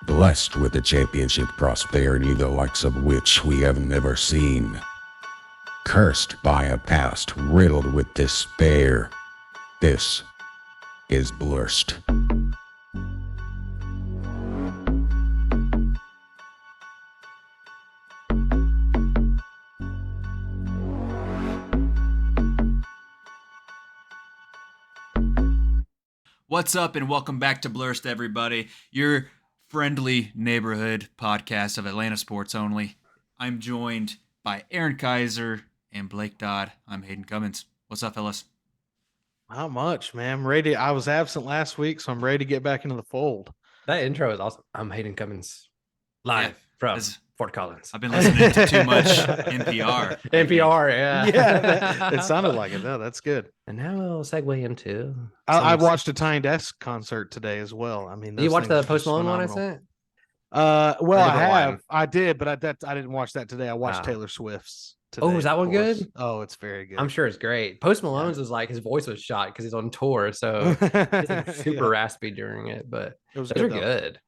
blessed with a championship prosperity the likes of which we have never seen, cursed by a past riddled with despair. This is Blursed. What's up, and welcome back to Blursed, everybody. Your friendly neighborhood podcast of Atlanta sports only. I'm joined by Aaron Kaiser and Blake Dodd. I'm Hayden Cummins. What's up, fellas? Not much, man. I'm ready. I was absent last week, so I'm ready to get back into the fold. That intro is awesome. I'm Hayden Cummins, live from Fort Collins. I've been listening to too much NPR. NPR, yeah. Yeah, it sounded like it. No, that's good. And now we'll segue into. I watched a Tiny Desk concert today as well. I mean, you watched the Post Malone one I sent? Well, I have. I did, but I didn't watch that today. I watched Taylor Swift's today. Oh, is that one good? Oh, it's very good. I'm sure it's great. Post Malone's was like his voice was shot because he's on tour, so he's like super raspy during it. But those are good.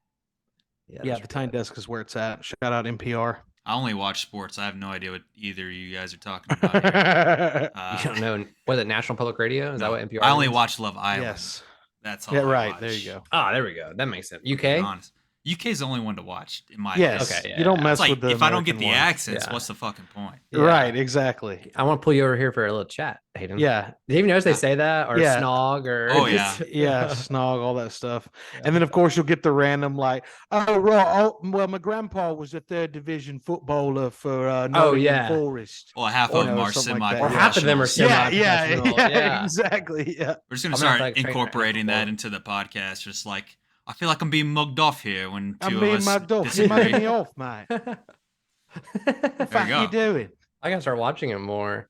Yeah, the Tiny Desk is where it's at. Shout out NPR. I only watch sports. I have no idea what either of you guys are talking about. You don't know? Was it National Public Radio? Is that what NPR? I only watch Love Island. Yes, that's all. Yeah, I right. watch. There you go. Ah, there we go. That makes sense. UK. UK is the only one to watch in my opinion. Okay, you don't mess like, with the if I don't get the one. accents, what's the fucking point? Right, exactly. I want to pull you over here for a little chat, Hayden. Yeah. Did you even notice they say that or snog or snog, all that stuff. And then of course you'll get the random like, well, my grandpa was a third division footballer for Nottingham Forest. Well, half of them are semi, or half of them are semi. Yeah, exactly. Yeah. We're just gonna start incorporating that into the podcast, just like. I feel like I'm being mugged off here when two of us disagree. I'm being mugged off. You made me off, mate. What the fuck you doing? I gotta start watching it more.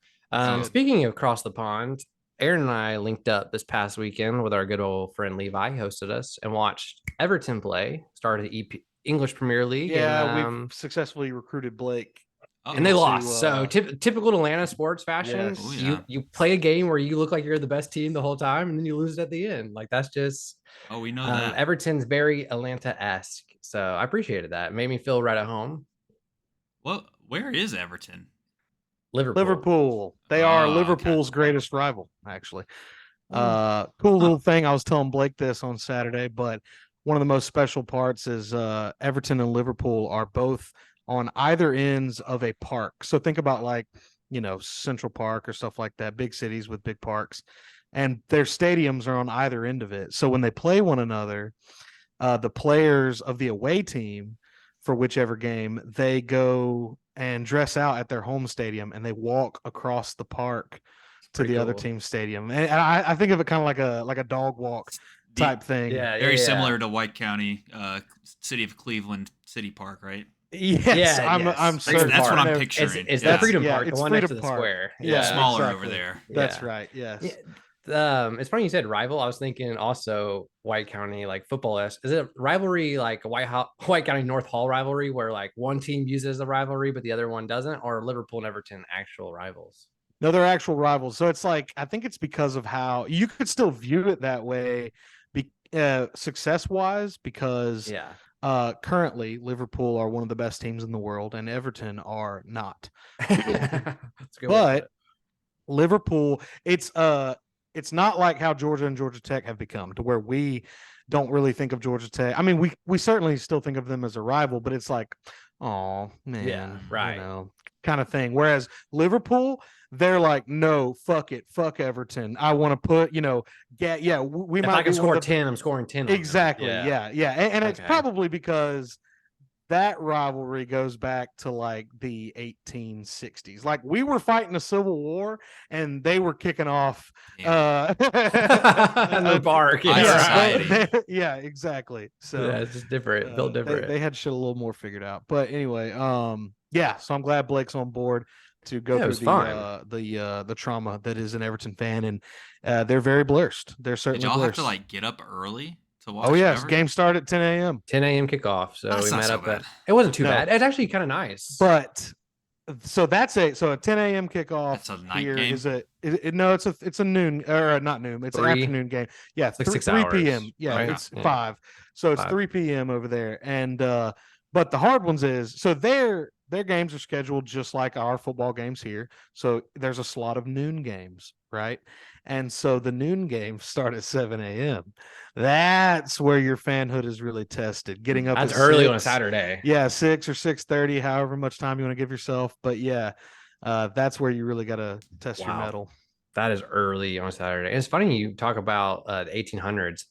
Speaking of across the pond, Aaron and I linked up this past weekend with our good old friend Levi, hosted us, and watched Everton play, started the English Premier League. Yeah, we've successfully recruited Blake. And they lost. So typical Atlanta sports fashion. Yes. You play a game where you look like you're the best team the whole time, and then you lose it at the end. Like that's just we know that. Everton's very Atlanta-esque. So I appreciated that. It made me feel right at home. Well, where is Everton? Liverpool. They are Liverpool's greatest rival, actually. Cool little thing. I was telling Blake this on Saturday, but one of the most special parts is Everton and Liverpool are both on either ends of a park. So think about like, Central Park or stuff like that, big cities with big parks, and their stadiums are on either end of it. So when they play one another, the players of the away team for whichever game, they go and dress out at their home stadium and they walk across the park to the other team's stadium. And I think of it kind of like a dog walk type thing. Yeah, very similar to White County, City of Cleveland City Park, right? Yes, I'm certain. That's what I'm picturing. Is that Freedom Park, the one next to the square? Yeah, smaller over there. That's right. Yes. It's funny you said rival. I was thinking also White County, like football. Is it rivalry like a White County North Hall rivalry where like one team uses the rivalry but the other one doesn't, or Liverpool and Everton actual rivals? No, they're actual rivals. So it's like I think it's because of how you could still view it that way, success wise, because currently Liverpool are one of the best teams in the world and Everton are not. But Liverpool, it's not like how Georgia and Georgia Tech have become, to where we don't really think of Georgia Tech. I mean, we certainly still think of them as a rival, but it's like, oh man, kind of thing. Whereas Liverpool, they're like, no, fuck it, fuck Everton. I want to put, we if might I can score 10, I'm scoring 10. Exactly. And it's probably because that rivalry goes back to like the 1860s. Like we were fighting a civil war and they were kicking off in the park. Yeah, exactly. So it's just different, built different. They had shit a little more figured out. But anyway, so I'm glad Blake's on board to go through the trauma that is an Everton fan, and they're very Blursed. They're certainly. Did y'all Blursed. have to like get up early to watch? Oh yes, game started at 10 a.m. 10 a.m. kickoff. So That's we not met so up. Bad. It wasn't too bad. It's actually kind of nice. But So that's a 10 a.m. kickoff. That's a night here game? it's a noon or not noon. It's an 3? afternoon game. Yeah, It's like 6 3 hours, p.m. Yeah, right? it's Yeah. 5. So it's 5. 3 p.m. over there. And but the hard ones is so their games are scheduled just like our football games here. So there's a slot of noon games, right? And so the noon games start at 7 a.m. That's where your fanhood is really tested. Getting up That's at early on a 6. Saturday. Yeah, 6 or 6:30, however much time you want to give yourself. But yeah, that's where you really got to test your Wow. mettle. That is early on a Saturday. And it's funny you talk about the 1800s.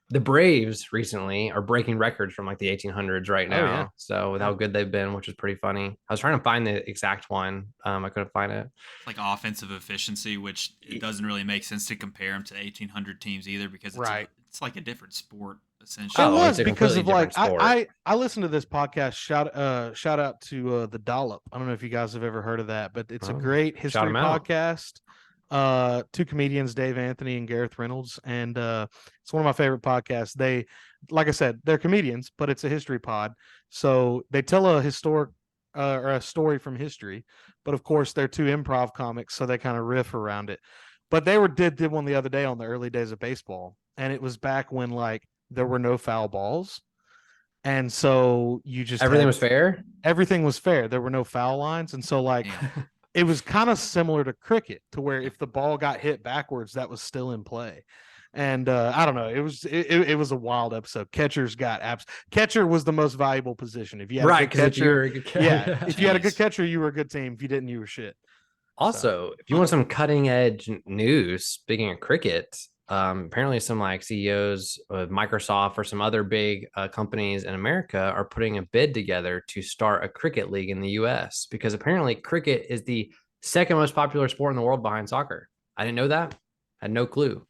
The Braves recently are breaking records from like the 1800s right now. Yeah. So with how good they've been, which is pretty funny. I was trying to find the exact one. I couldn't find it. Like offensive efficiency, which it doesn't really make sense to compare them to the 1800 teams either, because it's like a different sport essentially. It was it's a because of completely different sport. I listened to this podcast. Shout out to the Dollop. I don't know if you guys have ever heard of that, but it's a great history 'em out. podcast. 2 comedians, Dave Anthony and Gareth Reynolds, and it's one of my favorite podcasts. They, like I said, they're comedians, but it's a history pod. So they tell a historic or a story from history, but of course they're 2 improv comics, so they kind of riff around it. But they did one the other day on the early days of baseball, and it was back when like there were no foul balls. And so you just Everything was fair. Everything was fair. There were no foul lines. And so like it was kind of similar to cricket, to where if the ball got hit backwards, that was still in play. And I don't know. It was a wild episode. Catcher was the most valuable position. If you had a good catcher, if you had a good catcher, you were a good team. If you didn't, you were shit. Also, if you want some cutting edge news, speaking of cricket, apparently some like CEOs of Microsoft or some other big companies in America are putting a bid together to start a cricket league in the US, because apparently cricket is the second most popular sport in the world behind soccer. I didn't know that. I had no clue.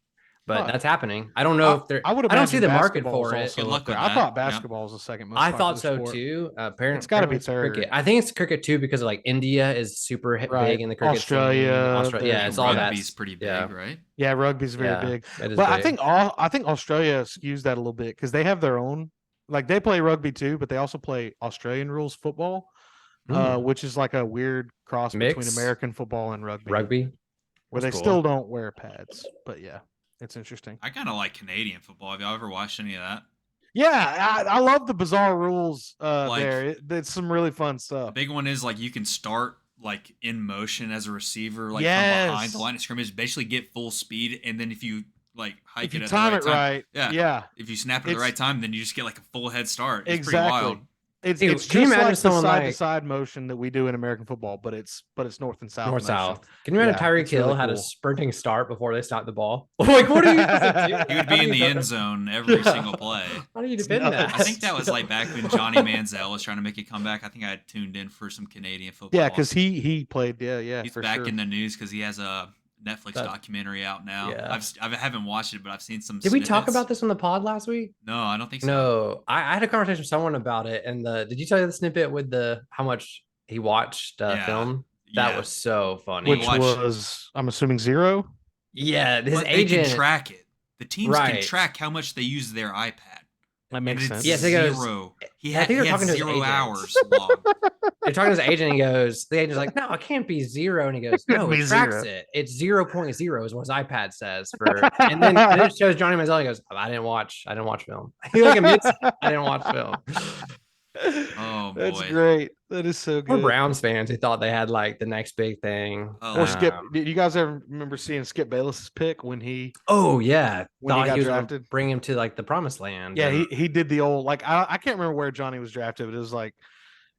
But that's happening. I don't know if there. I don't see the market for it. Good luck with I that. thought basketball was the second most. I thought so sport. too. Apparently, it's got to be third. Cricket. I think it's cricket too, because like India is super big in the cricket. Australia, yeah, it's all that. Rugby's pretty big, right? Yeah, rugby's very big. But big. I think Australia skews that a little bit because they have their own. Like they play rugby too, but they also play Australian rules football, which is like a weird cross between American football and rugby. Where they still don't wear pads, but yeah. It's interesting. I kind of like Canadian football. Have y'all ever watched any of that? Yeah, I love the bizarre rules there. It's some really fun stuff. The big one is like you can start like in motion as a receiver, like from behind the line of scrimmage, basically get full speed, and then if you like hike if you it at time the right it time, yeah. If you snap it at the right time, then you just get like a full head start. It's exactly. pretty wild. It's just like the side-to-side motion that we do in American football, but it's north and south. North-south. Can you imagine Tyreek Hill had a sprinting start before they stopped the ball? Like, what are you supposed to do? He would be in the end zone every single play. How do you defend that? I think that was like back when Johnny Manziel was trying to make a comeback. I think I had tuned in for some Canadian football. Yeah, because he played. Yeah. He's back in the news because he has a Netflix documentary out now. Yeah. I haven't watched it, but I've seen some. Did we talk about this on the pod last week? No, I don't think so. No, I had a conversation with someone about it, and did you tell you the snippet with how much he watched film? That was so funny. Which was, I'm assuming, 0. Yeah, his but agent they can track it. The teams can track how much they use their iPad. That makes sense. Yes, zero. He had 0 hours long. They're talking to his agent, and he goes, the agent's like, no, it can't be 0. And he goes, no, it tracks it. It's 0.0 is what his iPad says. And then it shows Johnny Manziel. He goes, I didn't watch film. He like admits, I didn't watch film. Oh, boy. That's great. That is so good. We're Browns fans who thought they had like the next big thing. Or Skip. Did you guys ever remember seeing Skip Bayless's pick when he? Oh yeah, when he got drafted, bring him to like the promised land. Yeah, he did the old like I can't remember where Johnny was drafted, but it was like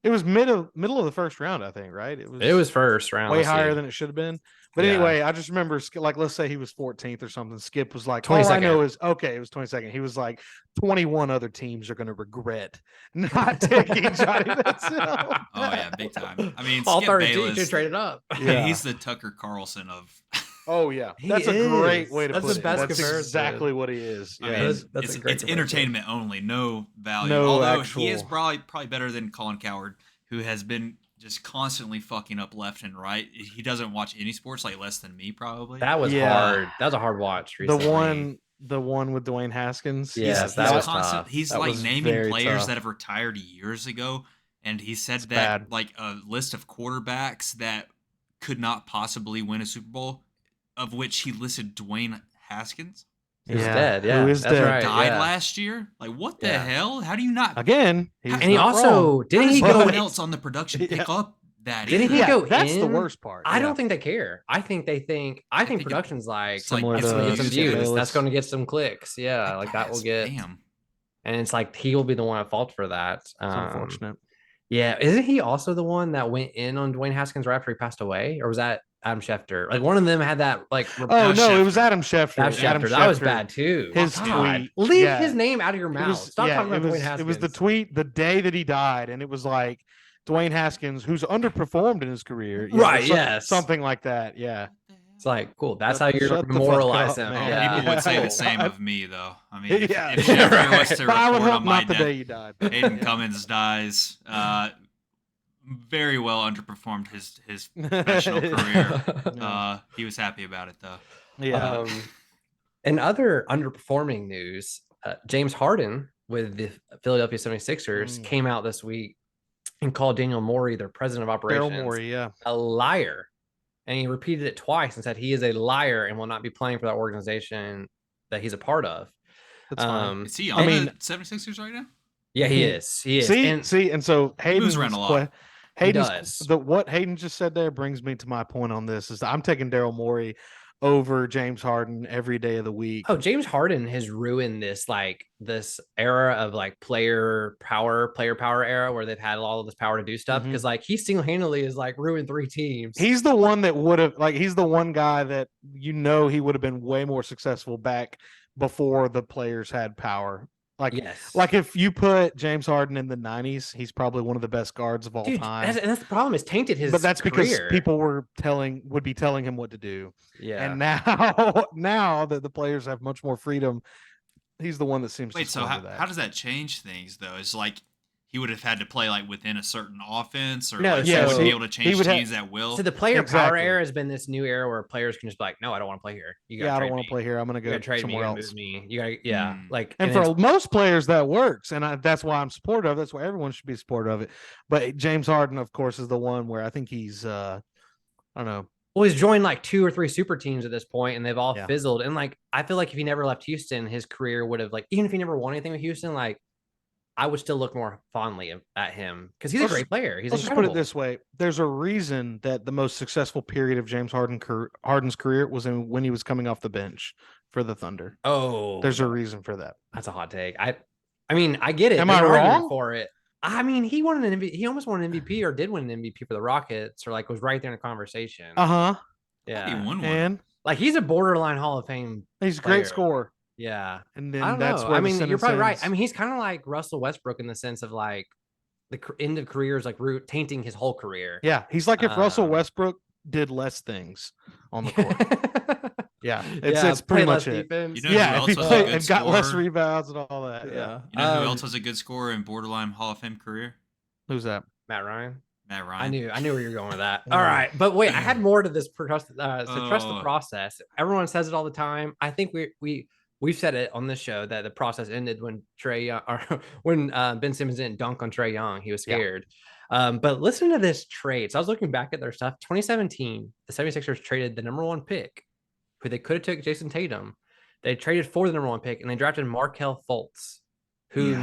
it was middle of the first round, I think, right? It was first round, way higher than it should have been. But anyway, I just remember, like, let's say he was 14th or something. Skip was like, 22nd. All I know is, it was 22nd. He was like, 21 other teams are going to regret not taking Johnny Manziel. Oh, yeah, big time. I mean, all Skip 30 Bayless, teams should trade it up. Yeah. He's the Tucker Carlson of... Oh, yeah. That's a great way to put it. That's comparison. exactly what he is. Yeah. I mean, it's entertainment only, no value. Although he is probably better than Colin Cowherd, who has been just constantly fucking up left and right. He doesn't watch any sports, like less than me, probably. That was hard. That was a hard watch recently. The one with Dwayne Haskins. Yes, that was tough. He's like naming players that have retired years ago, and he said It's that bad. like a list of quarterbacks that could not possibly win a Super Bowl, of which he listed Dwayne Haskins. Who's dead? Who Yeah, is that's dead. right. Died yeah. last year. Like, what the Yeah. hell? How do you not? Again, he's And And he not also wrong. didn't How he does go? no one else on the production pick Yeah. up that? Didn't he either? go That's in? the worst part. I yeah. don't think they care. I think they think. I think think production's like it's like, Similar that's to going to get some views, views. yeah. That's going to get some clicks. Yeah, I like that will guess. get. Damn. And it's like he will be the one at fault for that. It's unfortunate. Yeah, isn't he also the one that went in on Dwayne Haskins right after he passed away, or was that Adam Schefter? Like one of them had that like. Oh That was no, it was Schefter. Adam Schefter. Adam Schefter. That was bad too. His God, tweet. leave yeah. his name out of your It mouth. was, Stop yeah, talking about it was, Dwayne Haskins. It was the tweet the day that he died, and it was like Dwayne Haskins, who's underperformed in his career. Yeah, Right, or yes. something like that. Yeah. It's like cool. That's Shut- how you shut the fuck memorialize up, him. man. Oh, Yeah. people would say Yeah. the same of me, though. I mean, if, Yeah. if Schefter was to But I would report hope on my not the death, day you died. Hayden Cummins dies. Very well underperformed his professional career. He was happy about it, though. Yeah. In other underperforming news, James Harden with the Philadelphia 76ers came out this week and called Daniel Morey, their president of operations, Daryl Morey, yeah. a liar. And he repeated it twice and said he is a liar and will not be playing for that organization that he's a part of. That's fine. Is he on the 76ers right now? Yeah, he is. He is. And so Hayden moves around a lot. What Hayden just said there brings me to my point on this is that I'm taking Daryl Morey over James Harden every day of the week. Oh, James Harden has ruined this era of like player power era where they've had all of this power to do stuff because like he single-handedly is like ruined 3 teams. He's the one that would have he's the one guy that he would have been way more successful back before the players had power. Like if you put James Harden in the 90s, he's probably one of the best guards of all time. And that's the problem. It's tainted his. But that's career. because people would be telling him what to do. Yeah. And now that the players have much more freedom, he's the one that seems to so how that. does that change things though? Is like he would have had to play like within a certain offense, or No, like yeah, he would so be able to change teams at will. So the player power Exactly. era has been this new era where players can just be like, no, I don't want to play here. I don't want to play here. I'm going to go trade somewhere me. else. You got like, And for most players that works, and that's why I'm supportive of. That's why everyone should be supportive of it. But James Harden, of course, is the one where I think he's I don't know. Well, he's joined like 2 or 3 super teams at this point, and they've all fizzled. And like, I feel like if he never left Houston, his career would have like, even if he never won anything with Houston, like, I would still look more fondly at him because he's a great player. He's Let's just put it this way: there's a reason that the most successful period of James Harden's career was when he was coming off the bench for the Thunder. Oh, there's a reason for that. That's a hot take. I mean, I get it. Am I wrong for it? I mean, he won an MVP. He almost won an MVP or did win an MVP for the Rockets, or like was right there in the conversation. Yeah, he won one. And like he's a borderline Hall of Fame. He's a great scorer. Yeah, and then I don't that's know. where I mean, you're probably right. ends. I mean, he's kind of like Russell Westbrook in the sense of like the end of career is like tainting his whole career. Yeah, he's like if Russell Westbrook did less things on the court. Yeah, it's pretty much it. You know who else was a good and got less rebounds and all that. Yeah. You know who else was a good scorer in borderline Hall of Fame career? Who's that? Matt Ryan. Matt Ryan. I knew where you're going with that. All right, but wait, I had more to this. Trust the process. Everyone says it all the time. I think we've said it on this show that the process ended when Ben Simmons didn't dunk on Trae Young. He was scared. But listen to this trade. So I was looking back at their stuff. 2017, the 76ers traded the number 1 pick, who they could have took Jason Tatum. They traded for the number 1 pick, and they drafted Markelle Fultz, who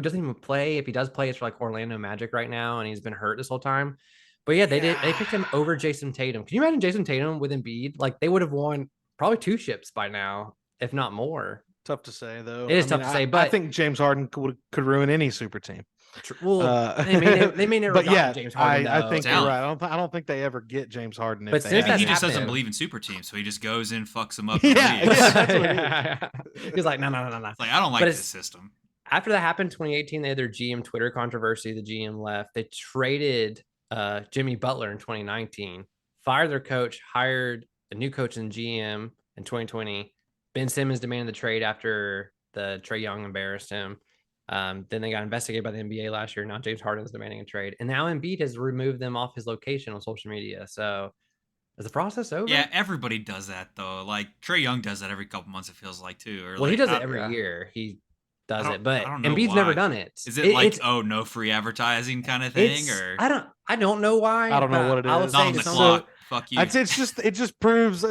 doesn't even play. If he does play, it's for like Orlando Magic right now, and he's been hurt this whole time. But yeah, they picked him over Jason Tatum. Can you imagine Jason Tatum with Embiid? Like they would have won probably 2 ships by now, if not more. Tough to say, though. It is tough to say, but I think James Harden could ruin any super team. Well, they may never. But yeah, James Harden, I think you're right. I don't think they ever get James Harden. But maybe he just doesn't believe in super teams, so he just goes in, fucks them up. He's like, no. It's like I don't like this system. After that happened, 2018, they had their GM Twitter controversy. The GM left. They traded Jimmy Butler in 2019, fired their coach, hired a new coach and GM in 2020. Ben Simmons demanded the trade after the Trae Young embarrassed him. Then they got investigated by the NBA last year. Now James Harden is demanding a trade. And now Embiid has removed them off his location on social media. So is the process over? Yeah, everybody does that, though. Like Trae Young does that every couple months, it feels like, too. Or he like, does it every year. does I it, but don't know Embiid's never why. done it. Is it like, oh, no free advertising kind of thing, or I don't know why. I don't know what it I would is. not say on the to some- clock? Fuck you. It just proves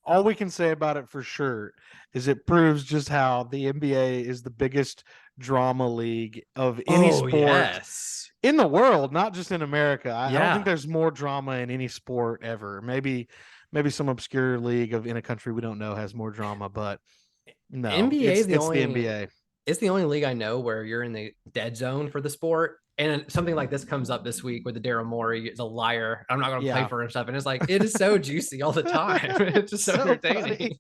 all we can say about it for sure is it proves just how the NBA is the biggest drama league of any sport yes. in the world, not just in America. I don't Yeah. think there's more drama in any sport ever. Maybe some obscure league in a country we don't know has more drama, but no, NBA is it's the only the NBA. It's the only league I know where you're in the dead zone for the sport. And something like this comes up this week with the Daryl Morey is a liar. I'm not going to play for him and stuff. And it's like, it is so juicy all the time. It's just so entertaining.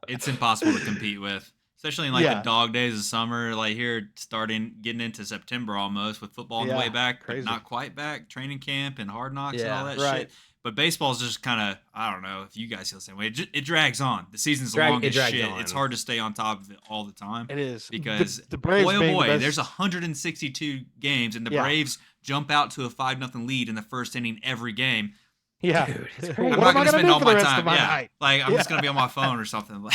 It's impossible to compete with, especially in like the dog days of summer, like here getting into September almost with football on the way back, but not quite back, training camp and Hard Knocks and all that shit. But baseball's just kind of, I don't know if you guys feel the same way. It drags on. The season's long as shit. It's hard to stay on top of it all the time. It is. Because, the Braves boy, oh boy, the there's 162 games, and the Braves jump out to a 5-0 lead in the first inning every game. Yeah. Dude, it's I'm not going to spend all my time. Like, I'm just going to be on my phone or something.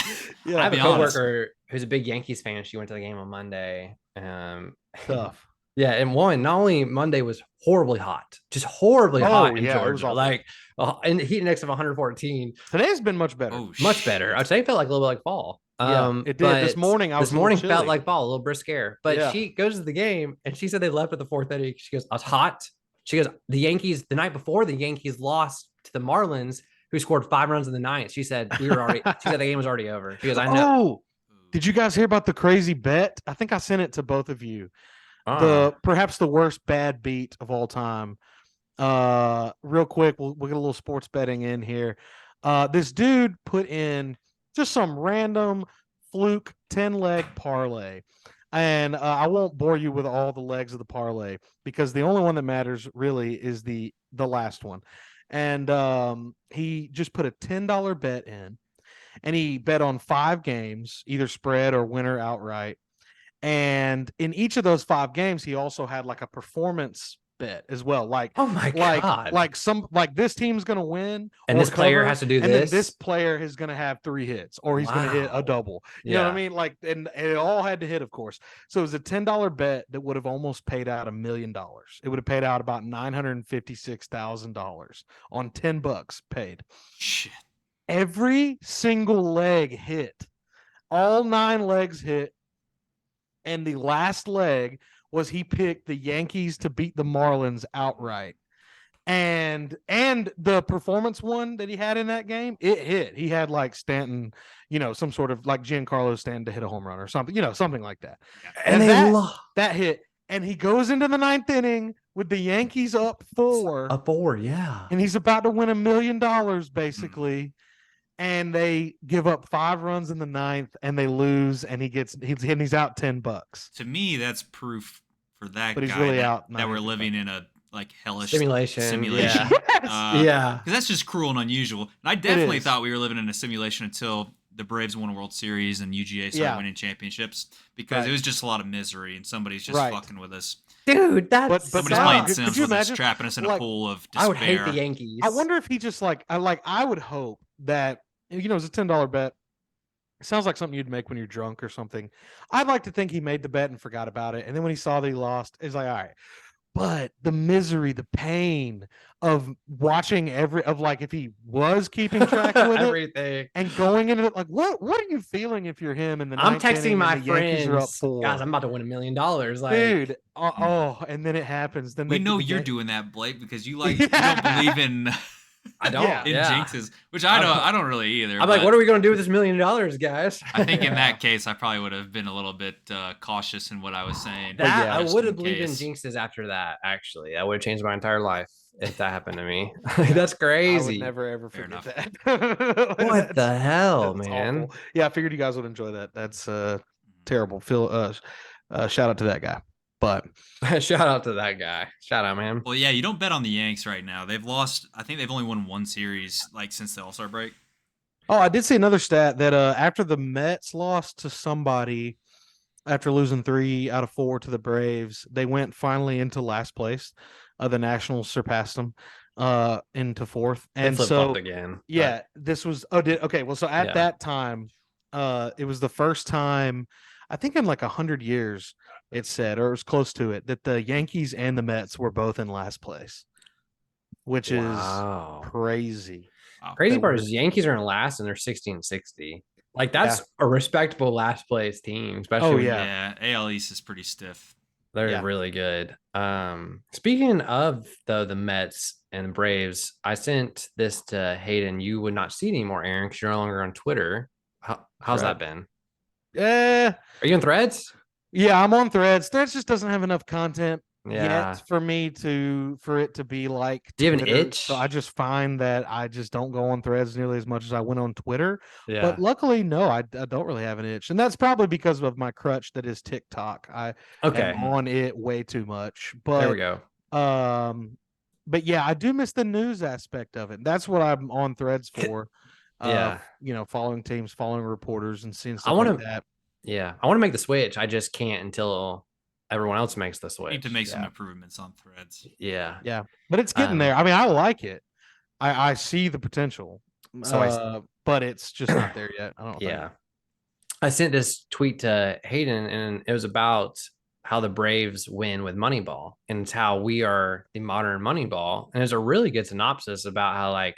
I have a coworker who's a big Yankees fan. She went to the game on Monday. Tough. Yeah, and not only Monday was horribly hot, just horribly hot in Georgia. Like, and heat index of 114. Today's been much better. Much better. I'd say it felt like a little bit like fall. It did. This morning, felt like fall, a little brisk air. But she goes to the game, and she said they left at the fourth inning. She goes, I was hot. She goes, the Yankees, the night before, the Yankees lost to the Marlins, who scored 5 runs in the ninth. She said, she said the game was already over. She goes, I know. Oh, did you guys hear about the crazy bet? I think I sent it to both of you. Perhaps the worst bad beat of all time. Real quick, we'll get a little sports betting in here. This dude put in just some random fluke 10-leg parlay. And I won't bore you with all the legs of the parlay because the only one that matters really is the last one. And he just put a $10 bet in, and he bet on 5 games, either spread or winner outright. And in each of those 5 games, he also had like a performance bet as well. Like, oh my God, like this team's going to win, and this player has to do this, and then this player is going to have 3 hits, or he's going to hit a double. You know what I mean? Like, and it all had to hit, of course. So it was a $10 bet that would have almost paid out $1 million. It would have paid out about $956,000 on $10 paid. Shit. Every single leg hit. All 9 legs hit. And the last leg was he picked the Yankees to beat the Marlins outright. And the performance one that he had in that game, it hit. He had like Stanton, some sort of like Giancarlo Stanton to hit a home run or something, something like that. And that hit. And he goes into the 9th inning with the Yankees up 4. Up 4, yeah. And he's about to win $1 million basically. And they give up 5 runs in the 9th, and they lose, and he's out $10. To me, that's proof for that. But guy he's really out that we're living in a like hellish simulation. Yeah, yeah. Because that's just cruel and unusual. And I definitely thought we were living in a simulation until the Braves won a World Series and UGA started winning championships, because it was just a lot of misery, and somebody's just fucking with us. Dude, that's somebody's playing Sims with us, trapping us in a pool of despair. I would hate the Yankees. I wonder if he just I would hope that, it's a $10 bet. It sounds like something you'd make when you're drunk or something. I'd like to think he made the bet and forgot about it. And then when he saw that he lost, it's like, all right. But the misery, the pain of watching if he was keeping track with everything and going into it, like, what are you feeling if you're him? And I'm texting my friends, are up 4. Guys, I'm about to win $1 million. Like, dude, and then it happens. Then we know you're doing that, Blake, because you don't believe in. I don't. Jinxes, which I don't really either. I'm like, what are we going to do with this $1 million, guys? I think in that case, I probably would have been a little bit cautious in what I was saying. I would have believed in jinxes after that. Actually, that would have changed my entire life if that happened to me. That's crazy. I would never ever forget that. What the hell, man? Awful. Yeah, I figured you guys would enjoy that. That's terrible. Phil, shout out to that guy. But shout out to that guy. Shout out, man. Well, yeah, you don't bet on the Yanks right now. They've lost. I think they've only won 1 series since the All-Star break. Oh, I did see another stat that after the Mets lost to somebody, after losing 3 out of 4 to the Braves, they went finally into last place. The Nationals surpassed them into 4th, and so up again. Yeah, this was. Okay. Well, so at that time, it was the first time, I think in like 100 years, it said, or it was close to it, that the Yankees and the Mets were both in last place, which is crazy. Wow. Crazy that part we're- is Yankees are in last and they're 60-60. Like that's Yeah. a respectable last place team, especially when yeah. Yeah, AL East is pretty stiff. they're Yeah. really good. Speaking of the Mets and Braves, I sent this to Hayden. You would not see it anymore, Aaron, because you're no longer on Twitter. How's right. that been? Yeah. Are you on Threads? Yeah, I'm on Threads. Threads just doesn't have enough content Yeah. yet for it to be like Do you have an Twitter. itch? So I just find that I just don't go on Threads nearly as much as I went on Twitter. Yeah. But luckily, no, I don't really have an itch, and that's probably because of my crutch that is TikTok. I am on it way too much. But there we go. but yeah, I do miss the news aspect of it. That's what I'm on Threads for. Yeah. Following teams, following reporters, and seeing I stuff want like to. that. Yeah, I want to make the switch. I just can't until everyone else makes the switch. Need to make some improvements on Threads. Yeah. Yeah, but it's getting there. I mean, I like it. I see the potential. So but it's just not there yet. I don't Yeah. think. I sent this tweet to Hayden, and it was about how the Braves win with Moneyball, and it's how we are the modern Moneyball. And there's a really good synopsis about how, like,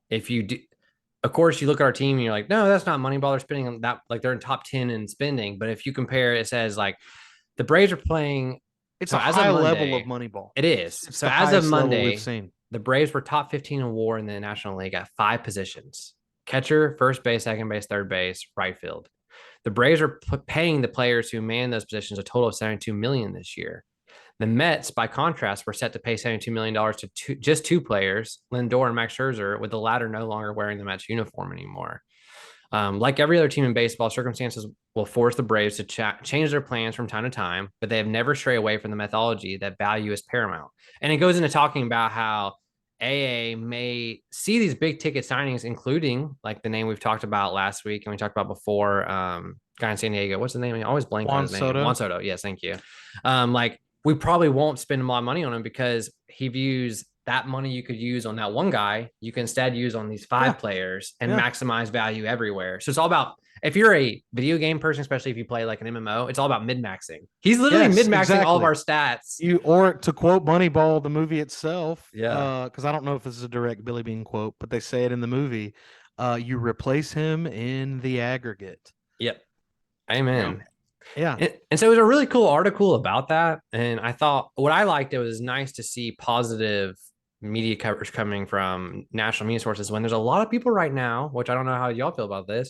if you do, of course, you look at our team and you're like, no, that's not Moneyball. They're spending that, like, they're in top 10 in spending. But if you compare, it says like the Braves are playing. It's so a as high of level Monday- of Moneyball. It is. It's So the as of highest level Monday, we've seen. the Braves were top 15 in WAR in the National League at 5 positions: catcher, first base, second base, third base, right field. The Braves are paying the players who man those positions a total of $72 million this year. The Mets, by contrast, were set to pay $72 million to just two players, Lindor and Max Scherzer, with the latter no longer wearing the Mets uniform anymore. Like every other team in baseball, circumstances will force the Braves to change their plans from time to time, but they have never strayed away from the methodology that value is paramount. And it goes into talking about how AA may see these big ticket signings, including like the name we've talked about last week and we talked about before, guy in San Diego. What's the name? I always blank on his name. Juan Soto. Yes, thank you. Like we probably won't spend a lot of money on him because he views that money you could use on that one guy, you can instead use on these 5 players and maximize value everywhere. So it's all about, if you're a video game person, especially if you play like an MMO, it's all about mid-maxing. He's literally mid-maxing all of our stats. Or to quote Moneyball, the movie itself, Yeah. because I don't know if this is a direct Billy Bean quote, but they say it in the movie, you replace him in the aggregate. Yep. Amen. Yeah. And so it was a really cool article about that. And I thought what I liked, it was nice to see positive media coverage coming from national media sources when there's a lot of people right now, which I don't know how y'all feel about this,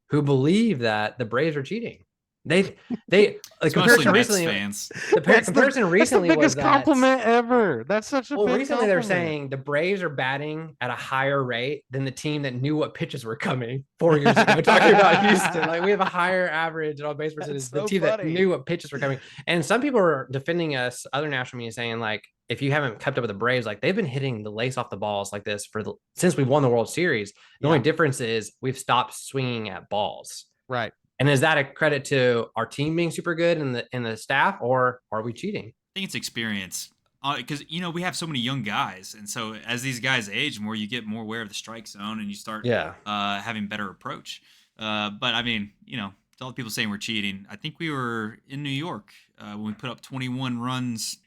who believe that the Braves are cheating. They the comparison recently fans. The comparison recently that's the biggest was compliment ever. That's such a big recently they were compliment. saying the Braves are batting at a higher rate than the team that knew what pitches were coming 4 years ago. Talking about Houston, like we have a higher average on base percentage. The team that knew what pitches were coming, and some people are defending us, other national media, saying like, if you haven't kept up with the Braves, like they've been hitting the lace off the balls like this since we won the World Series. The only difference is we've stopped swinging at balls. Right. And is that a credit to our team being super good and the staff, or are we cheating? I think it's experience. Because, we have so many young guys. And so as these guys age more, you get more aware of the strike zone and you start having better approach. But, I mean, to all the people saying we're cheating, I think we were in New York when we put up 21 runs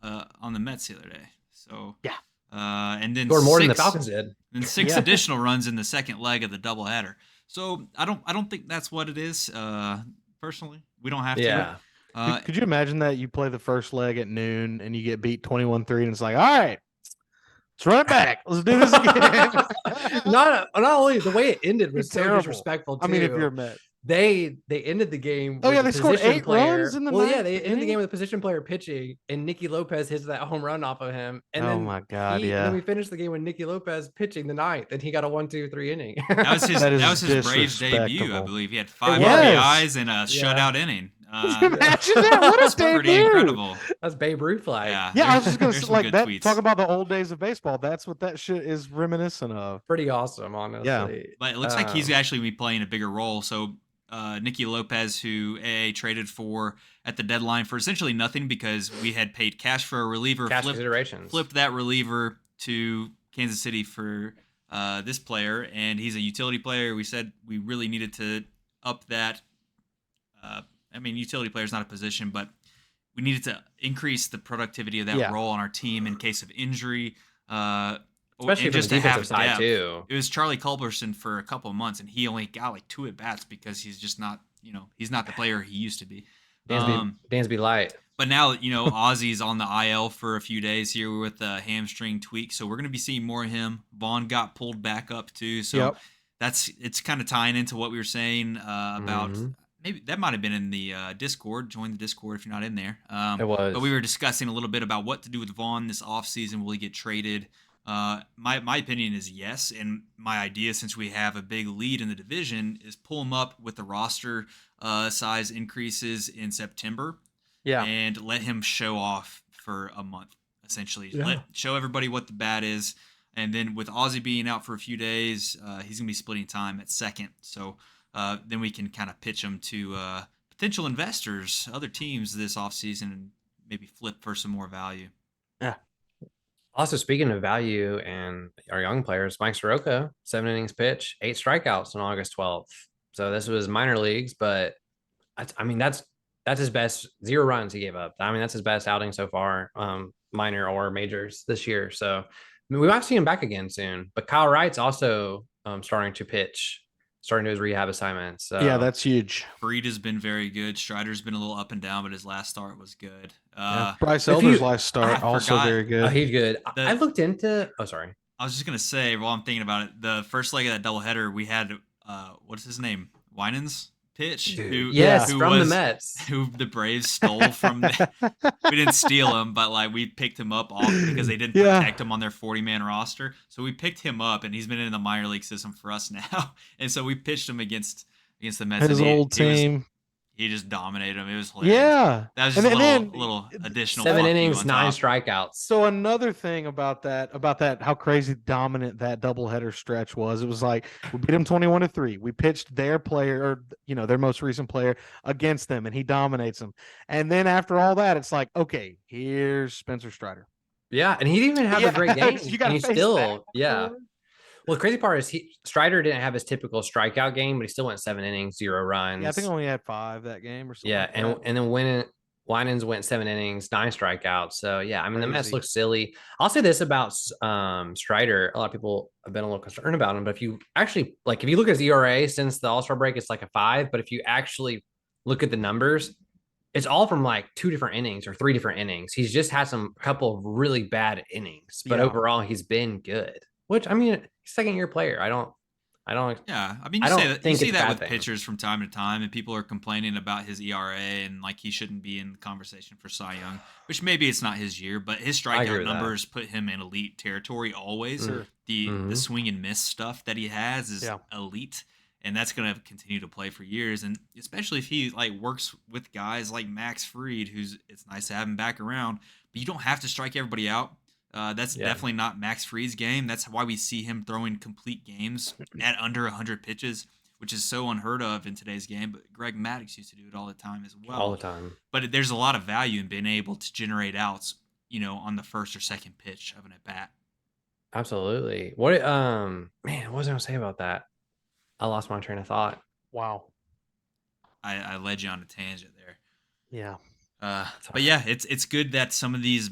on the Mets the other day. So, and then more than the Falcons did. And 6 additional runs in the second leg of the doubleheader. So I don't think that's what it is. Personally, we don't have to. Yeah. Could you imagine that you play the first leg at noon and you get beat 21-3 and it's like, all right, let's run it back. Let's do this again. not only the way it ended was so terrible. Disrespectful too. I mean, if you're a Met. They ended the game. Oh yeah, they scored 8 player. runs in the they ended the game with a position player pitching, and Nicky Lopez hits that home run off of him. And then my God, and then we finished the game with Nicky Lopez pitching the 9th, and he got a 1-2-3 inning. That was his Braves debut, I believe. He had 5 RBIs and a shutout inning. Imagine that! What a debut! Pretty incredible. That's Babe Ruth like. Yeah, I was just gonna say, like that. Tweets. Talk about the old days of baseball. That's what that shit is reminiscent of. Pretty awesome, honestly. Yeah. But it looks like he's actually be playing a bigger role. So Nicky Lopez, who AA traded for at the deadline for essentially nothing because we had paid cash for a reliever, flipped that reliever to Kansas City for this player, and he's a utility player. We said we really needed to up that. I mean, utility player is not a position, but we needed to increase the productivity of that role on our team in case of injury. Especially and from just the to defensive have side depth. too. It was Charlie Culberson for a couple of months, and he only got like 2 at bats because he's just not, he's not the player he used to be. Dansby light. But now, Ozzy's on the IL for a few days here with a hamstring tweak, so we're going to be seeing more of him. Vaughn got pulled back up too, so it's kind of tying into what we were saying about. Maybe that might have been in the Discord. Join the Discord if you're not in there. It was. But we were discussing a little bit about what to do with Vaughn this offseason. Will he get traded? My opinion is yes, and my idea, since we have a big lead in the division, is pull him up with the roster size increases in September. Yeah. And let him show off for a month, essentially. Yeah. Show everybody what the bat is. And then with Ozzy being out for a few days, he's going to be splitting time at second. So then we can kind of pitch him to potential investors, other teams this offseason, and maybe flip for some more value. Yeah. Also, speaking of value and our young players, Mike Soroka, 7 innings pitch, 8 strikeouts on August 12th. So this was minor leagues, but that's his best. 0 runs he gave up. I mean, that's his best outing so far, minor or majors this year. So we might see him back again soon. But Kyle Wright's also starting to pitch, starting to his rehab assignments. So. Yeah, that's huge. Breed has been very good. Strider's been a little up and down, but his last start was good. Bryce Elder's last start also very good. He's good. I looked into. Oh, sorry. I was just gonna say while I'm thinking about it, the first leg of that doubleheader, we had what's his name, Winans pitch, who from the Mets, who the Braves stole from. We didn't steal him, but like we picked him up off because they didn't protect him on their 40-man roster. So we picked him up, and he's been in the minor league system for us now. And so we pitched him against the Mets. His old team. He just dominated him. It was hilarious. Yeah. That was just a little additional 7 innings, 9 strikeouts. So another thing about that, how crazy dominant that doubleheader stretch was. It was like we beat them 21-3. We pitched their player, or their most recent player, against them, and he dominates them. And then after all that, it's like, okay, here's Spencer Strider. Yeah, and he didn't even have a great game. You got to still, that. Yeah. Well, the crazy part is Strider didn't have his typical strikeout game, but he still went 7 innings, 0 runs. Yeah, I think only had 5 that game or something. Yeah, like and then Winans went 7 innings, 9 strikeouts. So yeah, I mean, the Mets look silly. I'll say this about Strider. A lot of people have been a little concerned about him, but if you actually if you look at his ERA since the All-Star break, it's like a 5. But if you actually look at the numbers, it's all from like 2 different innings or 3 different innings. He's just had a couple of really bad innings, but overall he's been good. Which, I mean, second-year player. I don't. Yeah, I mean, you see that with pitchers from time to time, and people are complaining about his ERA and like he shouldn't be in the conversation for Cy Young. Which maybe it's not his year, but his strikeout numbers put him in elite territory always. The swing and miss stuff that he has is elite, and that's going to continue to play for years. And especially if he works with guys like Max Fried, it's nice to have him back around, but you don't have to strike everybody out. That's definitely not Max Fried's game. That's why we see him throwing complete games at under 100 pitches, which is so unheard of in today's game. But Greg Maddux used to do it all the time as well. All the time. But there's a lot of value in being able to generate outs, on the first or second pitch of an at bat. Absolutely. What was I gonna say about that? I lost my train of thought. Wow. I led you on a tangent there. Yeah. But yeah, it's good that some of these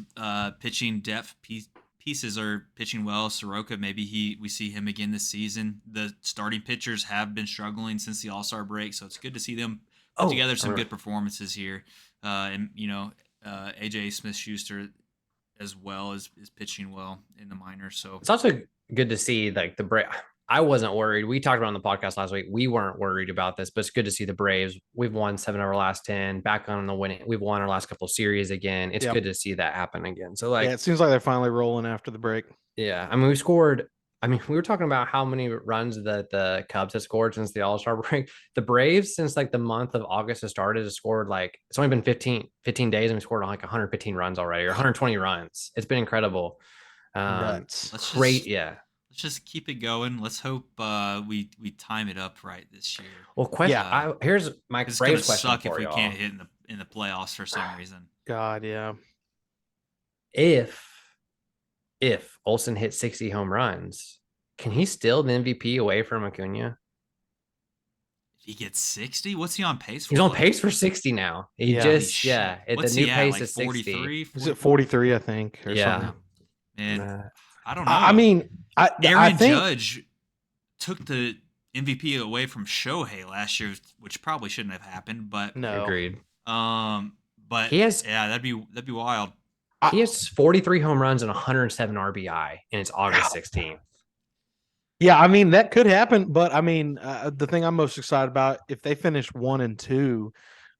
pitching depth pieces are pitching well. Soroka, maybe we see him again this season. The starting pitchers have been struggling since the All-Star break, so it's good to see them put together some good performances here. And AJ Smith-Schuster as well is pitching well in the minors. So it's also good to see the break. I wasn't worried. We talked about on the podcast last week. We weren't worried about this, but it's good to see the Braves. We've won 7 of our last 10, back on the winning. We've won our last couple of series again. It's good to see that happen again. So it seems like they're finally rolling after the break. Yeah. I mean, we were talking about how many runs that the Cubs have scored since the All-Star break. The Braves, since the month of August has started, has scored it's only been 15 days and we scored 115 runs already, or 120 runs. It's been incredible. Nuts. Great. Yeah. Let's just keep it going. Let's hope we time it up right this year. Well, here's my Braves question. It's gonna suck if we can't hit in the playoffs for some reason. God, yeah. If Olsen hits 60 home runs, can he steal the MVP away from Acuna? He gets 60. What's he on pace for? He's on pace for 60 now. He just the new pace is 43. 60. Is it 43? I think. Or Yeah. something. And I don't know. I mean, I Aaron think Judge took the MVP away from Shohei last year, which probably shouldn't have happened. But no. Agreed. But he has that'd be wild. He has 43 home runs and 107 RBI, and it's August 16th. Yeah, I mean that could happen, but I mean the thing I'm most excited about if they finish 1 and 2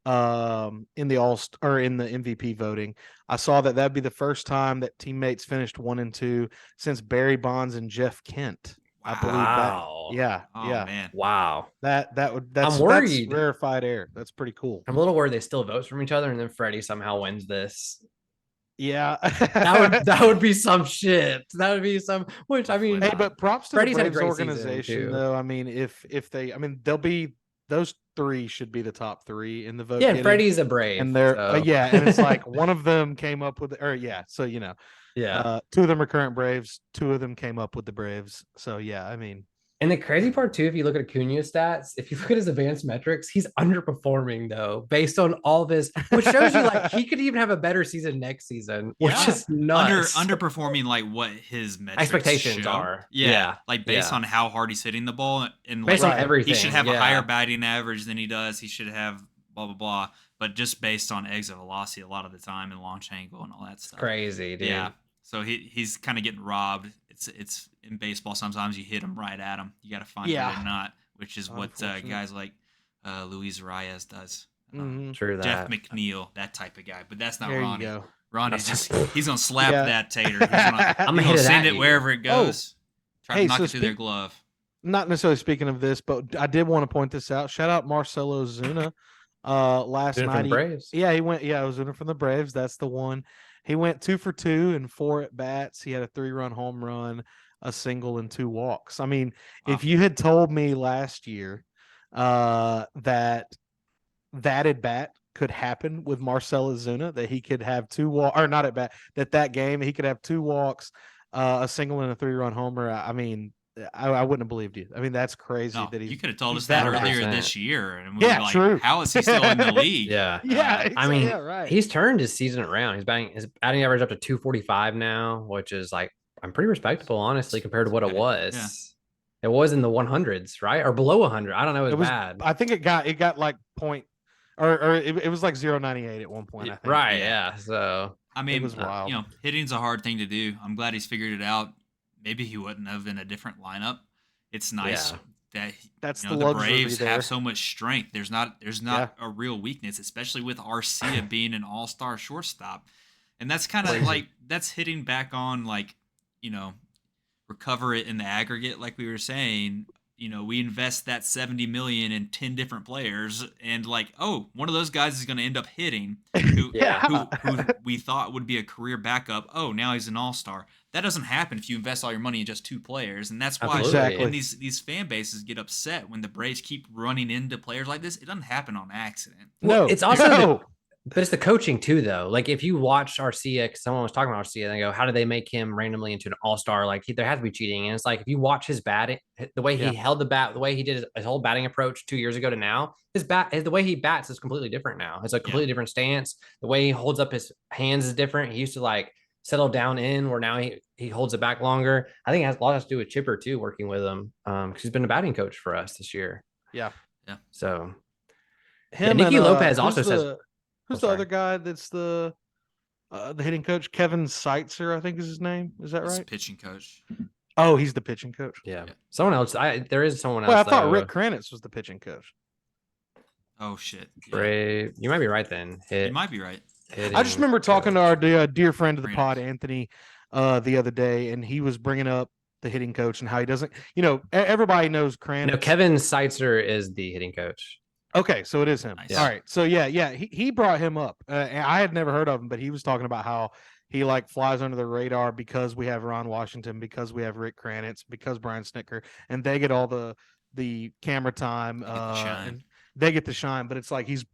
in the in the MVP voting, I saw that'd be the first time that teammates finished 1 and 2 since Barry Bonds and Jeff Kent. I believe Wow. that. Yeah, Oh man. Wow. That's I'm worried. That's rarefied air. That's pretty cool. I'm a little worried they still vote from each other, and then Freddie somehow wins this. Yeah, that would be some shit. That would be some. Which I mean, hey, but props to Freddie's the had a Braves great organization, though. I mean, if they, I mean, they'll be those 3 should be the top 3 in the vote. Yeah, and Freddie's a Brave, and they're so. yeah, and it's like one of them came up with, or yeah, so you know, 2 of them are current Braves, 2 of them came up with the Braves. So yeah, I mean. And the crazy part too, if you look at Acuna's stats, if you look at his advanced metrics, he's underperforming though, based on all this, which shows you like he could even have a better season next season, which is nuts. Underperforming like what his metrics expectations show. are. Yeah, like based on how hard he's hitting the ball and based like, on everything. He should have a higher batting average than he does. He should have blah blah blah. But just based on exit velocity a lot of the time and launch angle and all that stuff. Crazy, dude. Yeah. So he's kind of getting robbed. It's in baseball. Sometimes you hit him right at him. You got to find it or not, which is what guys like Luis Reyes does. True that. Jeff McNeil, that type of guy. But that's not there Ronnie. You go. Ronnie's just he's gonna slap that tater. I'm gonna send it wherever it goes. Try to knock it through their glove. Not necessarily speaking of this, but I did want to point this out. Shout out Marcelo Zuna. Last night, he went. Yeah, it was Zuna from the Braves. That's the one. He went 2 for 2 and 4 at bats. He had a 3-run home run, a single, and 2 walks. I mean, if you had told me last year that at bat could happen with Marcelo Zuna, that he could have 2 walks, or not at bat, that game he could have 2 walks, a single, and a 3-run homer. I mean, I wouldn't have believed you. I mean, that's crazy that you could have told us that earlier this year, and we were like, true. How is he still in the league? Yeah. I mean, he's turned his season around. His batting average up to 245 now, which is like I'm pretty respectable, honestly, compared to what it was. Yeah. It was in the 100s, right, or below 100. I don't know. It was bad. I think it got like point, or it was like 0.98 at one point. I think. Right. Yeah. So I mean, it was wild. Hitting's a hard thing to do. I'm glad he's figured it out. Maybe he wouldn't have in a different lineup. It's nice that the Braves have so much strength. There's not a real weakness, especially with Arcia being an all-star shortstop. And that's kind of like that's hitting back on recover it in the aggregate, like we were saying. We invest that $70 million in 10 different players, and one of those guys is going to end up hitting who we thought would be a career backup. Oh, now he's an all-star. That doesn't happen if you invest all your money in just 2 players, and that's why and these fan bases get upset when the Braves keep running into players like this. It doesn't happen on accident. No, it's also but it's the coaching too, though. Like if you watch Arcia, someone was talking about Arcia, and they go, "How do they make him randomly into an all-star? Like there has to be cheating." And it's like if you watch his batting, the way he held the bat, the way he did his whole batting approach 2 years ago to now, the way he bats is completely different now. It's a completely different stance. The way he holds up his hands is different. He used to settle down in, where now he holds it back longer. I think it has a lot to do with Chipper too, working with him, because he's been a batting coach for us this year. Yeah. So Nicky Lopez also says. Who's the other guy that's the hitting coach? Kevin Seitzer, I think is his name. Is that right? Pitching coach. Oh, he's the pitching coach. Yeah. Someone else. There is someone else. Well, I thought Rick Kranitz was the pitching coach. Oh shit. Brave. You might be right then. You might be right. I just remember talking to our dear friend of the pod, Anthony, the other day, and he was bringing up the hitting coach and how he doesn't. Everybody knows Kranitz. No, Kevin Seitzer is the hitting coach. Okay, so it is him. Nice. All right. So he brought him up. And I had never heard of him, but he was talking about how he flies under the radar because we have Ron Washington, because we have Rick Kranitz, because Brian Snicker, and they get all the camera time. And they get the shine, but it's like he's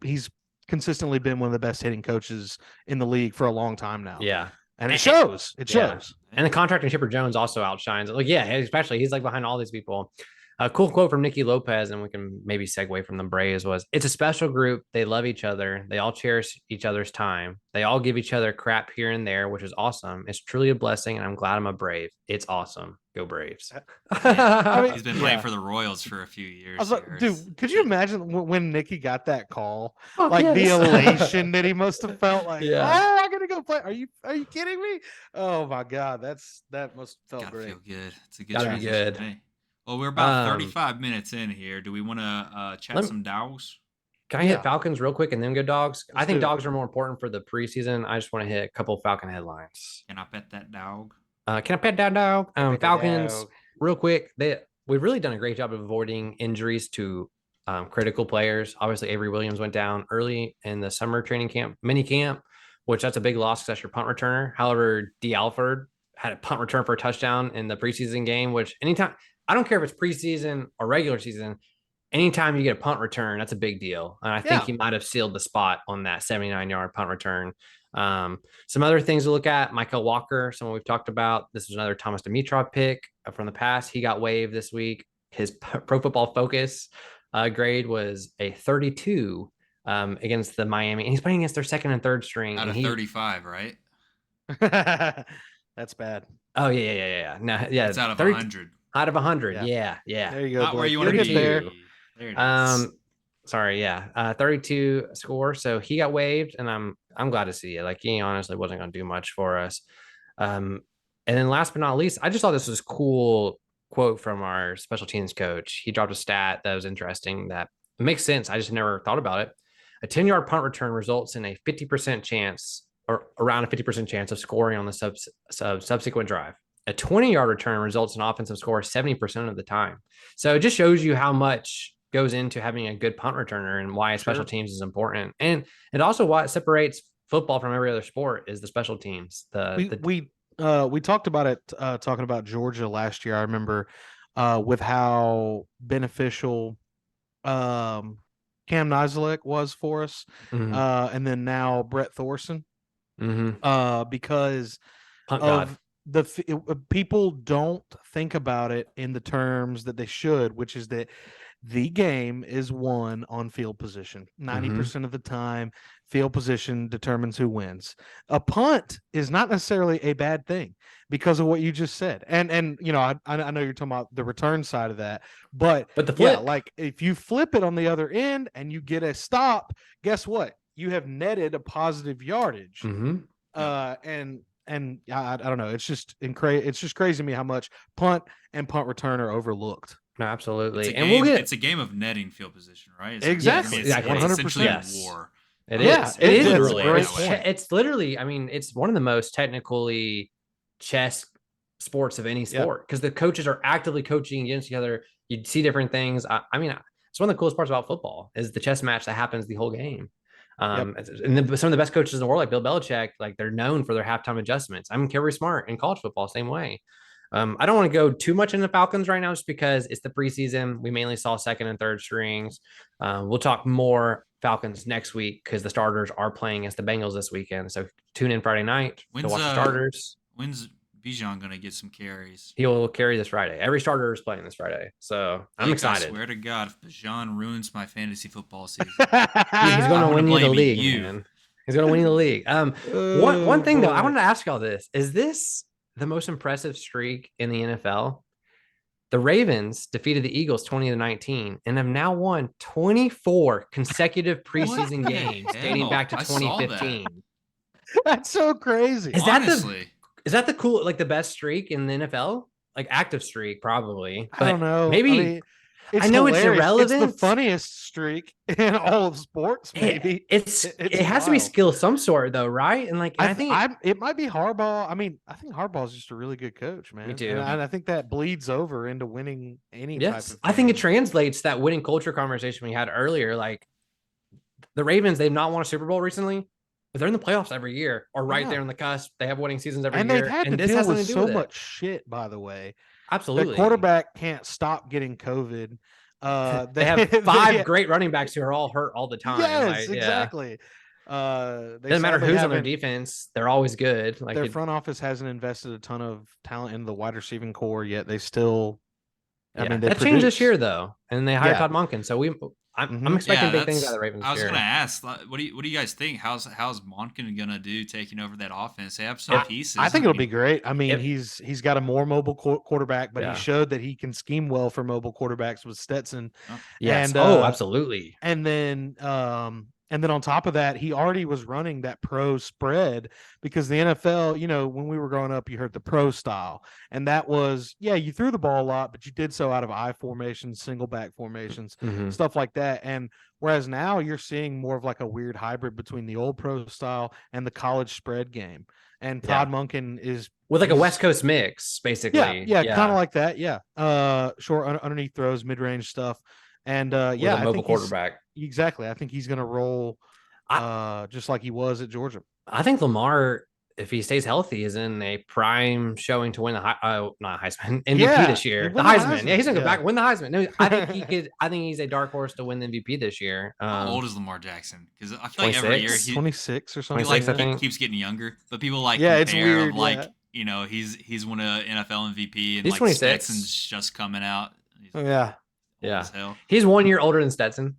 consistently been one of the best hitting coaches in the league for a long time now. Yeah. And it shows. It shows. And the contract in Chipper Jones also outshines. Especially he's behind all these people. A cool quote from Nicky Lopez, and we can maybe segue from the Braves, was it's a special group. They love each other. They all cherish each other's time. They all give each other crap here and there, which is awesome. It's truly a blessing, and I'm glad I'm a Brave. It's awesome. Go Braves. I mean, He's been playing for the Royals for a few years. I was like, dude, could you imagine when Nicky got that call? Oh, like yes. the elation that he must have felt like, Yeah. oh, I'm gonna go play. Are you kidding me? Oh my God, that must have felt Gotta great. feel good. It's a good Gotta be transition. good. Hey. Well, we're about 35 minutes in here. Do we want to chat some dogs? Can I hit Falcons real quick and then go dogs? I think dogs are more important for the preseason. I just want to hit a couple Falcon headlines. Can I pet that dog? Can I pet that dog? Falcons, real quick. We've really done a great job of avoiding injuries to critical players. Obviously, Avery Williams went down early in the summer training camp, mini camp, which that's a big loss because that's your punt returner. However, D. Alford had a punt return for a touchdown in the preseason game, which anytime, I don't care if it's preseason or regular season, anytime you get a punt return, that's a big deal. And I think he might have sealed the spot on that 79-yard punt return. Some other things to look at, Michael Walker, someone we've talked about. This is another Thomas Dimitrov pick from the past. He got waived this week. His Pro Football Focus grade was a 32 against the Miami. And he's playing against their second and third string. Out of 35, right? That's bad. Oh, yeah. No, yeah. It's out of 100. Out of 100. Yeah. There you go. Not where you want to be. There. There it is. Sorry, yeah. 32 score. So he got waived, and I'm glad to see it. Like, he honestly wasn't going to do much for us. And then last but not least, I just thought this was cool quote from our special teams coach. He dropped a stat that was interesting that makes sense. I just never thought about it. A 10-yard punt return results in a 50% chance, or around a 50% chance of scoring on the subsequent drive. A 20-yard return results in offensive score 70% of the time. So it just shows you how much goes into having a good punt returner and why special teams is important. And it also what separates football from every other sport is the special teams. We talked about it talking about Georgia last year. I remember with how beneficial Cam Nizelek was for us, and then now Brett Thorson, because of people don't think about it in the terms that they should, which is that the game is won on field position. 90% of the time, field position determines who wins. A punt is not necessarily a bad thing because of what you just said. And you know, I know you're talking about the return side of that, but the flip, like if you flip it on the other end and you get a stop, guess what? You have netted a positive yardage. And I don't know. It's just crazy to me how much punt and punt return are overlooked. No, absolutely. It's a game of netting field position, right? Exactly. It's 100% war. It is literally. It's it's literally. I mean, it's one of the most technically chess sports of any sport because the coaches are actively coaching against each other. You see different things. I mean, it's one of the coolest parts about football is the chess match that happens the whole game. And some of the best coaches in the world, like Bill Belichick, like they're known for their halftime adjustments. I mean, Kirby Smart in college football, same way. I don't want to go too much into Falcons right now, just because it's the preseason. We mainly saw second and third strings. We'll talk more Falcons next week because the starters are playing against the Bengals this weekend. So tune in Friday night to watch the starters. When's Bijan going to get some carries? He will carry this Friday. Every starter is playing this Friday. So I'm excited. I swear to God, if Bijan ruins my fantasy football season, he's going to win you the league, man. He's going to win you the league. One thing, though, I wanted to ask y'all this. Is this the most impressive streak in the NFL? The Ravens defeated the Eagles 20-19 and have now won 24 consecutive preseason games dating back to 2015. That's so crazy. Is that the cool, like the best streak in the NFL? Like active streak, probably. I don't know. Maybe. I know it's irrelevant. It's the funniest streak in all of sports. Maybe it has to be skill of some sort, though, right? And like, I think it might be Harbaugh. I mean, I think Harbaugh is just a really good coach, man. Me too. And I think that bleeds over into winning any type of game. I think it translates that winning culture conversation we had earlier. Like the Ravens, they've not won a Super Bowl recently, but they're in the playoffs every year, or right there on the cusp. They have winning seasons every year, and they've had to deal with so much shit. By the way. Absolutely. The quarterback can't stop getting COVID. They have five great running backs who are all hurt all the time. Yes, exactly. Doesn't matter who's on their defense; they're always good. Like their front office hasn't invested a ton of talent in the wide receiving core yet. They still I mean, they that changed this produce. year though, and they hired Yeah. Todd Monken. So I'm expecting big things out of the Ravens. I was this gonna year. ask, what do you guys think? How's Monken gonna do taking over that offense? They have some pieces. I think it'll be great. I mean, Yep. he's got a more mobile quarterback, but Yeah. he showed that he can scheme well for mobile quarterbacks with Stetson. Yes. And, absolutely. And then on top of that, he already was running that pro spread because the NFL, you know, when we were growing up, you heard the pro style. And that was, you threw the ball a lot, but you did so out of I formations, single back formations, stuff like that. And whereas now you're seeing more of like a weird hybrid between the old pro style and the college spread game. And Todd Monken is with like a West Coast mix, basically. Yeah, kind of like that. Yeah. Short underneath throws, mid-range stuff. And with a mobile quarterback. Exactly. I think he's going to roll just like he was at Georgia. I think Lamar, if he stays healthy, is in a prime showing to win the not Heisman MVP this year. The Heisman. Yeah, he's gonna go back and win the Heisman. No, I think he could. I think he's a dark horse to win the MVP this year. How old is Lamar Jackson? Because I feel like every year he's 26 or something. He keeps getting younger, but people like it's weird. You know, he's won a NFL MVP and he's like 26. Stetson's just coming out. He's 1 year older than Stetson.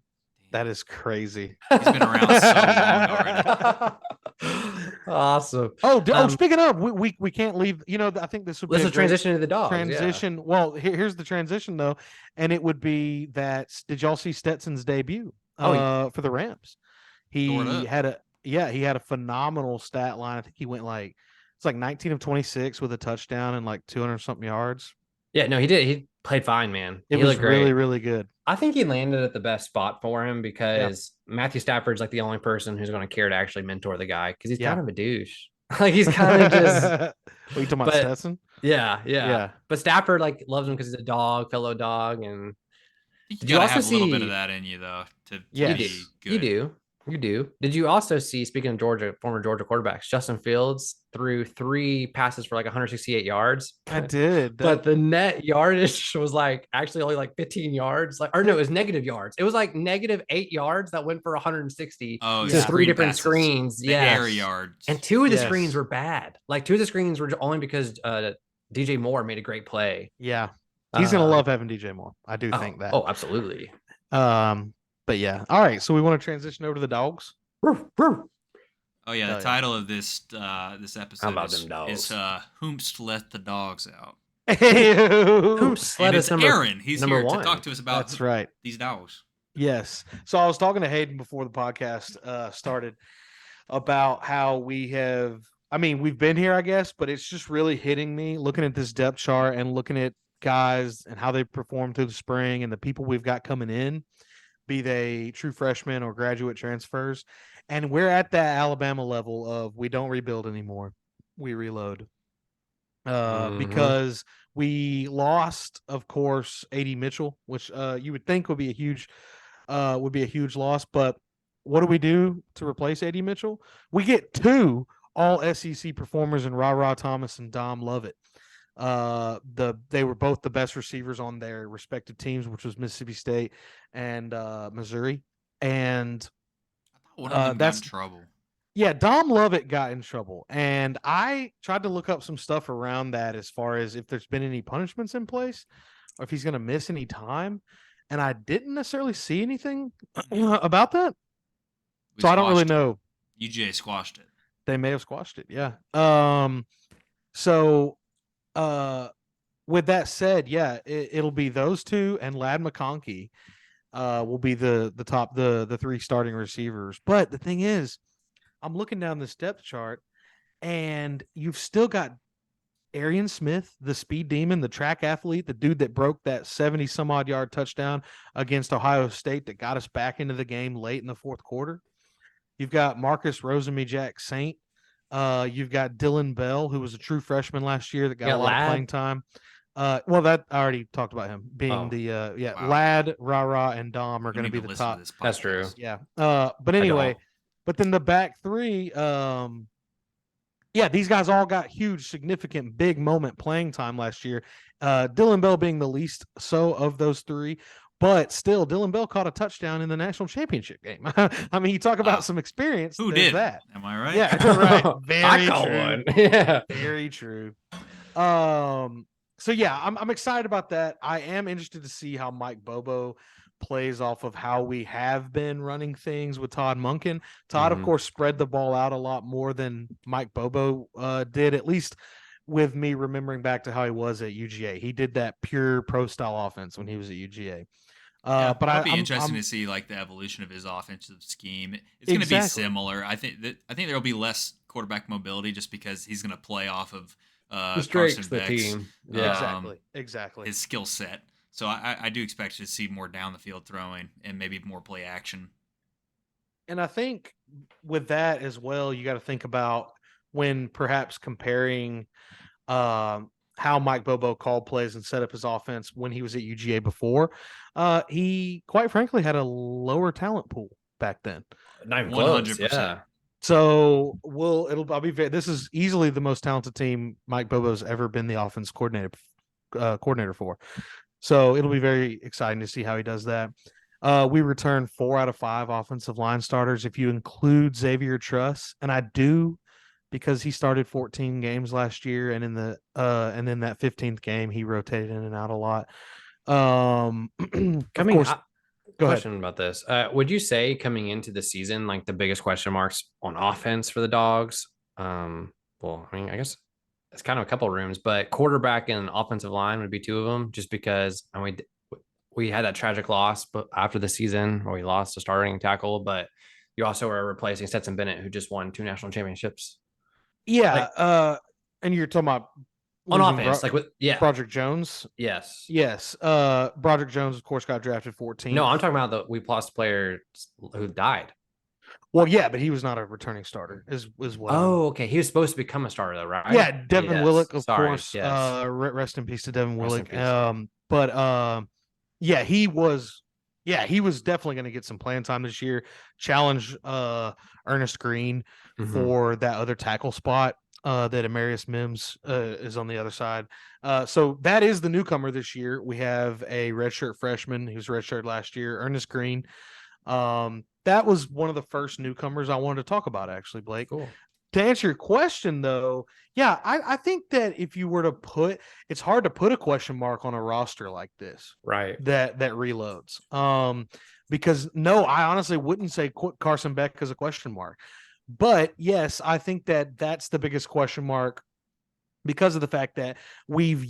That is crazy. He's been around so long already. Awesome. Speaking of, we can't leave. You know, I think this would be a transition to the dogs. Transition. Yeah. Well, here's the transition though, and it would be that. Did y'all see Stetson's debut? For the Rams? He had a phenomenal stat line. I think he went it's like 19 of 26 with a touchdown and like 200 something yards. Yeah, no, he did. He played fine, man. He was really, really good. I think he landed at the best spot for him because Matthew Stafford's like the only person who's going to care to actually mentor the guy because he's kind of a douche. Like he's kind of just. Are you talking about Stetson? Yeah. But Stafford like loves him because he's a dog, fellow dog, and you also have a little bit of that in you though. You do. Did you also see, speaking of former Georgia quarterbacks, Justin Fields threw 3 passes for like 168 yards? I did. But the net yardage was actually only 15 yards. It was negative yards. It was negative 8 yards that went for 160. Oh, so 3 different screens. Air yards. And 2 of the screens were bad. 2 of the screens were only because DJ Moore made a great play. Yeah. He's going to love having DJ Moore. I do think that. Oh, absolutely. But yeah. All right. So we want to transition over to the dogs. Oh yeah. The title of this episode is "Whomst Let the Dogs Out." Whomst let us Aaron. He's here to talk to us about these dogs. Yes. So I was talking to Hayden before the podcast started about how we've been here, I guess, but it's just really hitting me looking at this depth chart and looking at guys and how they perform through the spring and the people we've got coming in, be they true freshmen or graduate transfers. And we're at that Alabama level of we don't rebuild anymore. We reload. Because we lost, of course, A.D. Mitchell, which you would think would be a huge loss. But what do we do to replace A.D. Mitchell? We get 2 all SEC performers in Ra Thomas and Dom Lovett. They were both the best receivers on their respective teams, which was Mississippi State and Missouri. And one of them got in trouble. Yeah, Dom Lovett got in trouble. And I tried to look up some stuff around that as far as if there's been any punishments in place or if he's going to miss any time. And I didn't necessarily see anything about that. So I don't really know. UGA squashed it. They may have squashed it. Yeah. So with that said, it'll be those 2 and Ladd McConkey will be the top, the 3 starting receivers. But the thing is, I'm looking down this depth chart and you've still got Arian Smith, the speed demon, the track athlete, the dude that broke that 70 some odd yard touchdown against Ohio State that got us back into the game late in the 4th quarter. You've got Marcus Rosemy-Jack Saint. You've got Dylan Bell, who was a true freshman last year that got a lot of playing time. Well, that I already talked about him being Ladd, Ra, and Dom are going to be the top. That's true. Yeah. But anyway, but then the back 3, these guys all got huge, significant, big moment playing time last year. Dylan Bell being the least so of those 3. But still, Dylan Bell caught a touchdown in the national championship game. I mean, you talk about some experience. Who did that? Am I right? Yeah, right. Very I call true. one. Yeah, very true. So yeah, I'm excited about that. I am interested to see how Mike Bobo plays off of how we have been running things with Todd Monken. Todd, of course, spread the ball out a lot more than Mike Bobo did, at least with me remembering back to how he was at UGA. He did that pure pro style offense when he was at UGA. But it'll be I'm interesting to see like the evolution of his offensive scheme. It's going to be Exactly. similar. I think there'll be less quarterback mobility just because he's going to play off of The Carson strengths, the Beck's team. Yeah. exactly. his skill set. So I do expect to see more down the field throwing and maybe more play action. And I think with that as well, you got to think about when perhaps comparing how Mike Bobo called plays and set up his offense when he was at UGA before. He quite frankly had a lower talent pool back then. Not even close. 100%. Yeah. So this is easily the most talented team Mike Bobo's ever been the offense coordinator for. So it'll be very exciting to see how he does that. We returned 4 out of 5 offensive line starters if you include Xavier Truss, and I do because he started 14 games last year, and in the and then that 15th game he rotated in and out a lot. Question about this. Would you say coming into the season, like the biggest question marks on offense for the Dogs? Well, I mean, I guess it's kind of a couple of rooms, but quarterback and offensive line would be 2 of them, just because we had that tragic loss, but after the season where we lost a starting tackle, but you also are replacing Stetson Bennett, who just won 2 national championships. Yeah, and you're talking about on offense, Broderick Jones. Yes. Broderick Jones, of course, got drafted 14. No, I'm talking about we lost a player who died. Well, yeah, but he was not a returning starter. Is what? Okay. He was supposed to become a starter, though, right? Yeah, Devin Willock, of course. Yes. Rest in peace to Devin Willock. Yeah, he was. Yeah, he was definitely going to get some playing time this year. Challenge Ernest Green for that other tackle spot that Amarius Mims is on the other side. So that is the newcomer this year. We have a redshirt freshman who's redshirted last year, Ernest Green. That was one of the first newcomers I wanted to talk about, actually, Blake. Cool. To answer your question, though, yeah, I think that if you were to it's hard to put a question mark on a roster like this, right? That reloads. Because no, I honestly wouldn't say Carson Beck is a question mark, but yes, I think that that's the biggest question mark because of the fact that we've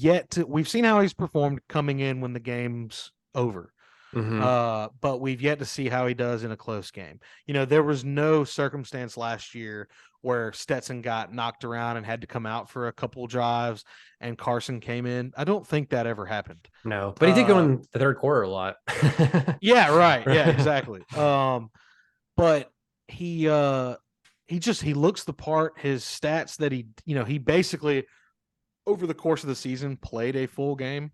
seen how he's performed coming in when the game's over. But we've yet to see how he does in a close game. You know, there was no circumstance last year where Stetson got knocked around and had to come out for a couple drives and Carson came in. I don't think that ever happened. No, but he did go in the third quarter a lot. Yeah, right. Yeah, exactly. But he looks the part. His stats that he basically over the course of the season played a full game.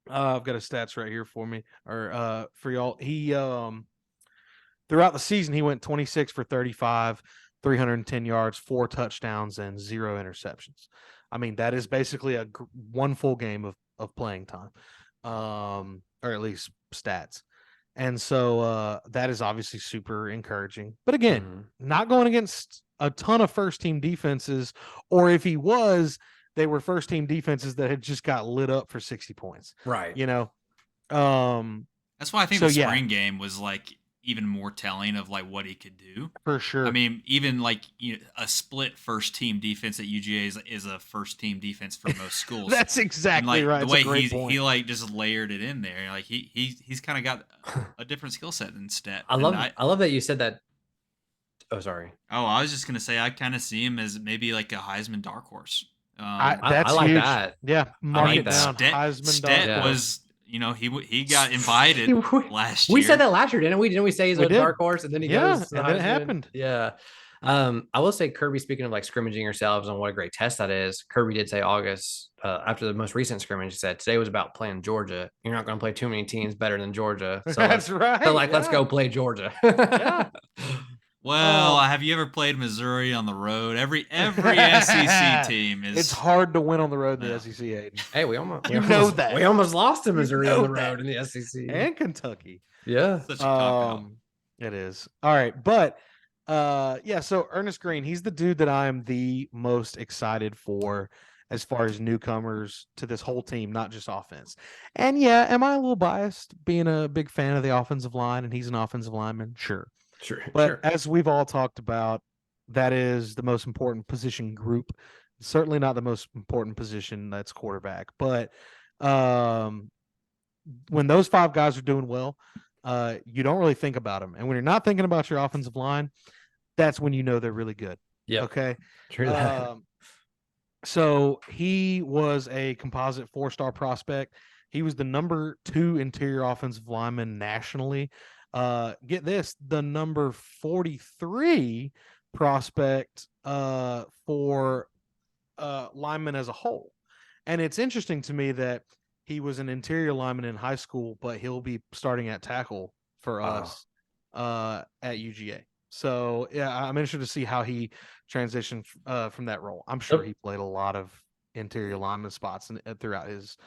I've got his stats right here for me or for y'all. He throughout the season he went 26 for 35, 310 yards, 4 touchdowns, and 0 interceptions. I mean, that is basically one full game of playing time, or at least stats. And so that is obviously super encouraging. But again, not going against a ton of first team defenses, or if he was, they were first team defenses that had just got lit up for 60 points. Right. You know, that's why I think the spring game was like even more telling of like what he could do. For sure. I mean, even like a split first team defense at UGA is a first team defense for most schools. That's exactly right. The way he like just layered it in there. Like he's kind of got a different skill set than Stet. I love that you said that. Oh, sorry. Oh, I was just gonna say I kind of see him as maybe like a Heisman dark horse. I like huge. that. Yeah, mark it down. Stet was, he got invited last year. We said that last year, didn't we? Didn't we say he's a dark horse, and then he goes? And then it happened. Yeah. I will say, Kirby, speaking of like scrimmaging yourselves and what a great test that is, Kirby did say August after the most recent scrimmage, he said today was about playing Georgia. You're not going to play too many teams better than Georgia. So that's right. So let's go play Georgia. Yeah. Well, have you ever played Missouri on the road? Every SEC team is. It's hard to win on the road in the SEC. Aiden. Hey, we almost that. We almost lost to Missouri on the road in the SEC and Kentucky. Yeah, such a cop-out. It is. All right, but so Ernest Green, he's the dude that I am the most excited for as far as newcomers to this whole team, not just offense. And yeah, am I a little biased being a big fan of the offensive line and he's an offensive lineman? Sure. But as we've all talked about, that is the most important position group. Certainly not the most important position, that's quarterback. But when those 5 guys are doing well, you don't really think about them. And when you're not thinking about your offensive line, that's when you know they're really good. Yeah. Okay. True that. So he was a composite 4-star prospect. He was the number 2 interior offensive lineman nationally. Get this, the number 43 prospect for linemen as a whole. And it's interesting to me that he was an interior lineman in high school, but he'll be starting at tackle for us at UGA. So yeah, I'm interested to see how he transitioned from that role. I'm sure he played a lot of interior lineman spots throughout his,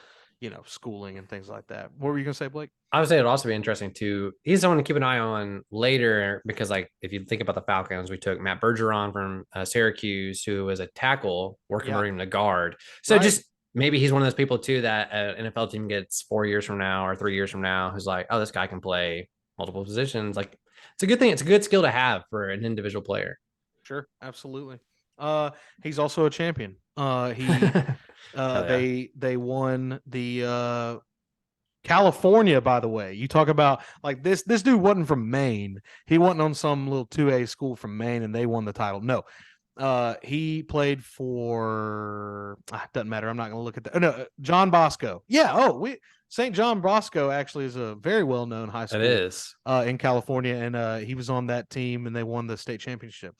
schooling and things like that. What were you gonna say, Blake? I would say it'd also be interesting too. He's someone to keep an eye on later because, like, if you think about the Falcons, we took Matt Bergeron from Syracuse, who was a tackle, we're converting him to guard. So just maybe he's one of those people too that an NFL team gets 4 years from now or 3 years from now, who's like, oh, this guy can play multiple positions. Like, it's a good thing. It's a good skill to have for an individual player. Sure, absolutely. He's also a champion. They won the California, by the way. You talk about like this dude wasn't from Maine. He wasn't on some little 2A school from Maine and they won the title. No. He played for doesn't matter. I'm not going to look at that. No, John Bosco. Yeah, St. John Bosco actually is a very well-known high school. It is. In California, and he was on that team and they won the state championship.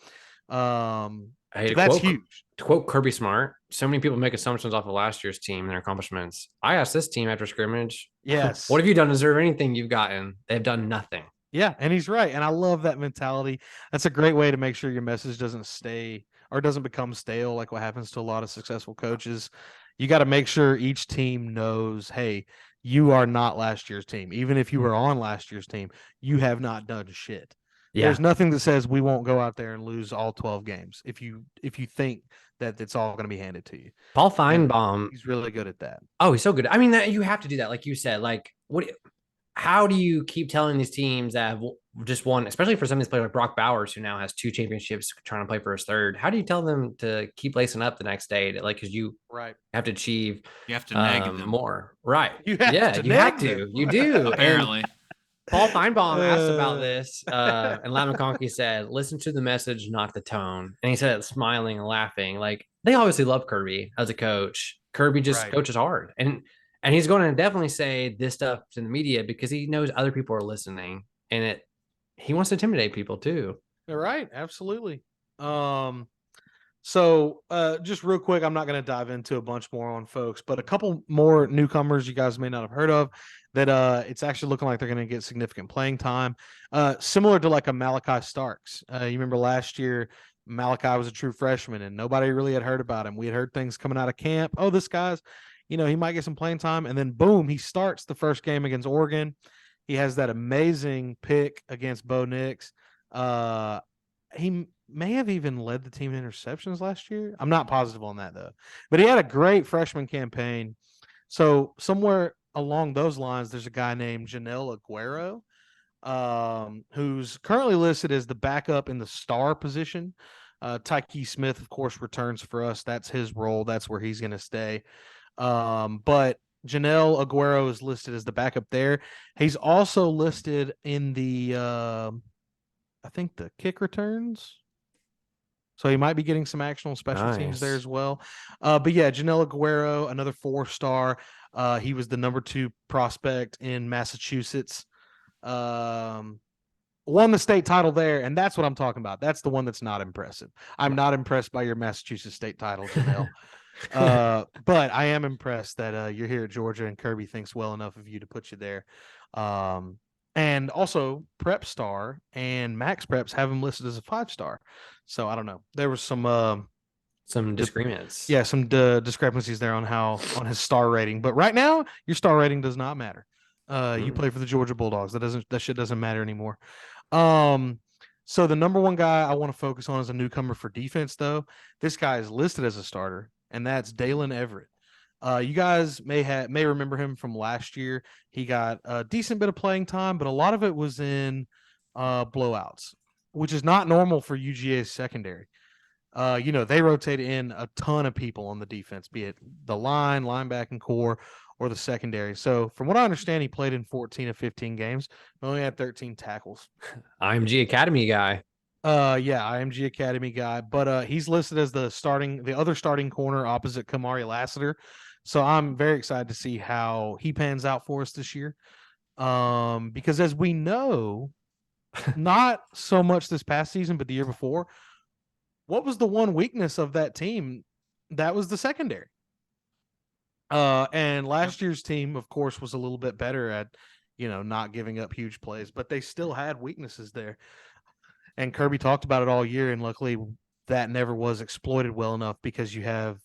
That's huge. To quote Kirby Smart, so many people make assumptions off of last year's team and their accomplishments. I asked this team after scrimmage, yes, what have you done to deserve anything you've gotten? They've done nothing. Yeah, and he's right. And I love that mentality. That's a great way to make sure your message doesn't stay or doesn't become stale, like what happens to a lot of successful coaches. You got to make sure each team knows, hey, you are not last year's team. Even if you were on last year's team, you have not done shit. Yeah. There's nothing that says we won't go out there and lose all 12 games if you think that it's all going to be handed to you. Paul Feinbaum, he's really good at that. Oh, he's so good. I mean, you have to do that, like you said. Like, how do you keep telling these teams that have just won, especially for some of these players like Brock Bowers, who now has 2 championships trying to play for his 3rd? How do you tell them to keep lacing up the next day? Because you have to achieve. You have to nag them more, right? You have to. You do. Apparently. Paul Feinbaum asked about this, and Lam McConkey said, listen to the message, not the tone. And he said it smiling and laughing. Like, they obviously love Kirby as a coach. Kirby just coaches hard. And he's going to definitely say this stuff to the media because he knows other people are listening. And he wants to intimidate people too. You're right. Absolutely. So just real quick, I'm not going to dive into a bunch more on folks, but a couple more newcomers you guys may not have heard of that it's actually looking like they're going to get significant playing time. Similar to like a Malachi Starks. You remember last year, Malachi was a true freshman and nobody really had heard about him. We had heard things coming out of camp. Oh, this guy's, he might get some playing time. And then boom, he starts the first game against Oregon. He has that amazing pick against Bo Nix. He may have even led the team in interceptions last year. I'm not positive on that though, but he had a great freshman campaign. So somewhere along those lines, there's a guy named Janelle Aguero, who's currently listed as the backup in the star position. Tyke Smith, of course, returns for us. That's his role. That's where he's going to stay. But Janelle Aguero is listed as the backup there. He's also listed in the, I think the kick returns. So he might be getting some action on special teams there as well. But yeah, Janelle Aguero, another 4-star. He was the number 2 prospect in Massachusetts. Won the state title there, and that's what I'm talking about. That's the one that's not impressive. I'm not impressed by your Massachusetts state title, Janelle. But I am impressed that you're here at Georgia and Kirby thinks well enough of you to put you there. And also Prep Star and Max Preps have him listed as a 5-star. So I don't know. There was some disagreements. Yeah, some discrepancies there on his star rating. But right now, your star rating does not matter. You play for the Georgia Bulldogs. That shit doesn't matter anymore. So the number 1 guy I want to focus on is a newcomer for defense, though. This guy is listed as a starter, and that's Dalen Everett. You guys may remember him from last year. He got a decent bit of playing time, but a lot of it was in blowouts, which is not normal for UGA's secondary. They rotate in a ton of people on the defense, be it the linebacking core, or the secondary. So from what I understand, he played in 14 of 15 games, but only had 13 tackles. IMG Academy guy. IMG Academy guy, but he's listed as the other starting corner opposite Kamari Lassiter. So I'm very excited to see how he pans out for us this year. Because as we know, not so much this past season, but the year before, what was the one weakness of that team? That was the secondary. And last year's team, of course, was a little bit better at, not giving up huge plays, but they still had weaknesses there. And Kirby talked about it all year, and luckily that never was exploited well enough because you have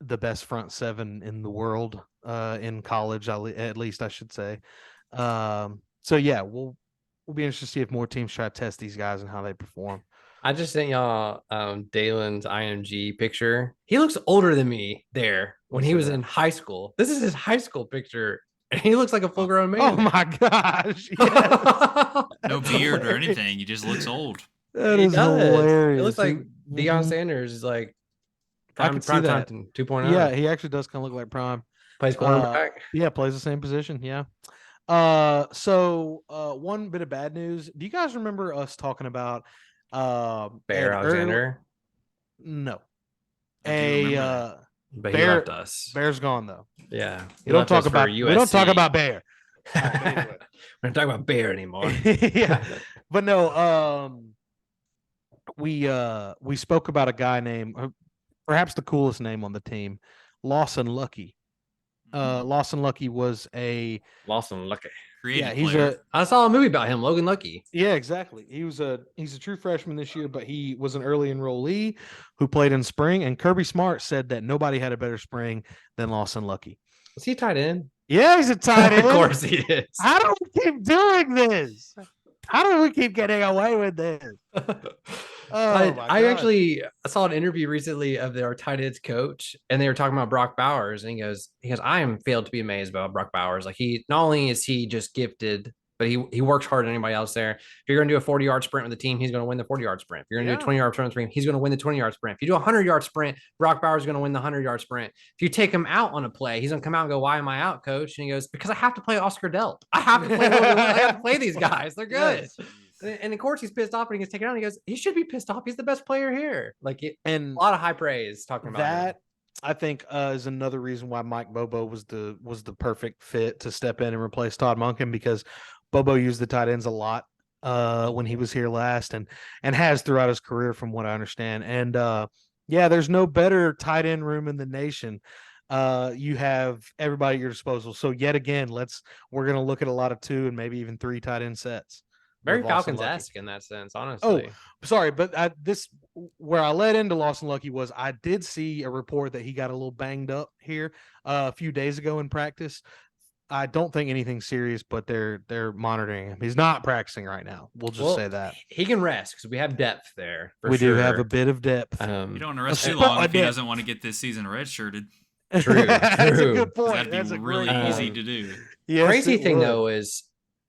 the best front seven in the world in college, at least I should say. So yeah, we'll be interested to see if more teams try to test these guys and how they perform. I just sent y'all Dalen's IMG picture. He looks older than me there when he was in high school. This is his high school picture. And he looks like a full-grown man. Oh my gosh. Yes. No beard or anything. He just looks old. That is hilarious. It looks like Deion Sanders is like prime time 2.0. Yeah, he actually does kind of look like Prime. Plays cornerback. Plays the same position. Yeah. So one bit of bad news. Do you guys remember us talking about Bear Alexander? No. But he left us. Bear's gone though. Yeah. We don't talk about Bear. Anyway. We're not talking about Bear anymore. Yeah. But no, we spoke about a guy named perhaps the coolest name on the team, Lawson Lucky. Lawson Lucky was a Lawson Lucky. I saw a movie about him, Logan Lucky. Yeah, exactly. He's a true freshman this year, but he was an early enrollee who played in spring. And Kirby Smart said that nobody had a better spring than Lawson Lucky. Was he tight end? Yeah, he's a tight end. Of course he is. How do we keep doing this? How do we keep getting away with this? I saw an interview recently of their tight ends coach, and they were talking about Brock Bowers, and he goes, I am failed to be amazed about Brock Bowers. Like, he not only is he just gifted, but he works harder than anybody else there. If you're going to do a 40-yard sprint with the team, he's going to win the 40-yard sprint. If you're going to do a 20-yard sprint with the team, he's going to win the 20-yard sprint. If you do a 100-yard sprint, Brock Bowers is going to win the 100-yard sprint. If you take him out on a play, he's going to come out and go, "Why am I out, coach?" And he goes, "Because I have to play Oscar Delp. I have to play these guys. They're good." Yes. And of course, he's pissed off when he gets taken out. And he goes, "He should be pissed off. He's the best player here." And a lot of high praise talking about that. I think is another reason why Mike Bobo was the perfect fit to step in and replace Todd Monken, because Bobo used the tight ends a lot when he was here last, and has throughout his career, from what I understand. And there's no better tight end room in the nation. You have everybody at your disposal. So yet again, we're going to look at a lot of 2 and maybe even 3 tight end sets. Very Falcons-esque in that sense, honestly. Oh, sorry, but where I led into Lawson Lucky was I did see a report that he got a little banged up here a few days ago in practice. I don't think anything serious, but they're monitoring him. He's not practicing right now. We'll just say that he can rest because we have depth there. We do have a bit of depth. You don't want to rest too long if he doesn't want to get this season redshirted. True. That's a good point. That'd be really easy to do. Yes, crazy thing though is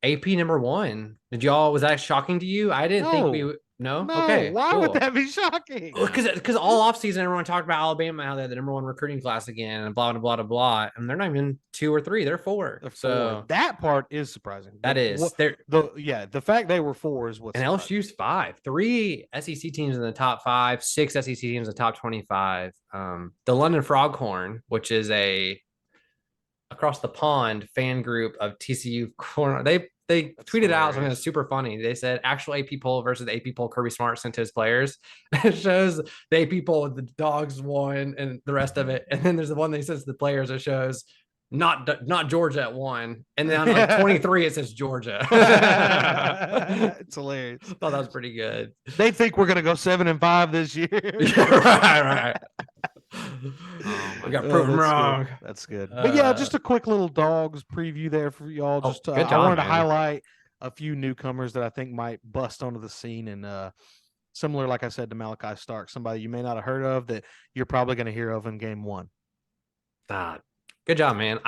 AP number 1. Was that shocking to you? I didn't think we. No. Okay. Why would that be shocking? Because all offseason everyone talked about Alabama, how they're the number 1 recruiting class again, and blah blah blah blah, and they're not even 2 or 3; they're 4. So that part is surprising. That is the fact they were 4 is what's. And LSU's 5, 3 SEC teams in the top 5, 6 SEC teams in the top 25. The London Froghorn, which is a across the pond fan group of TCU corner, they tweeted out something that's super funny. They said actual AP poll versus the AP poll Kirby Smart sent to his players. It shows the AP poll with the dogs won and the rest of it. And then there's the one that says the players that shows not Georgia at 1. And then on 23, it says Georgia. It's hilarious. I thought that was pretty good. They think we're going to go 7-5 this year. Right. We got proven wrong. That's good. But yeah, just a quick little dogs preview there for y'all. Just I wanted to highlight a few newcomers that I think might bust onto the scene and similar, like I said, to Malachi Stark, somebody you may not have heard of that you're probably going to hear of in game one. Good job, man.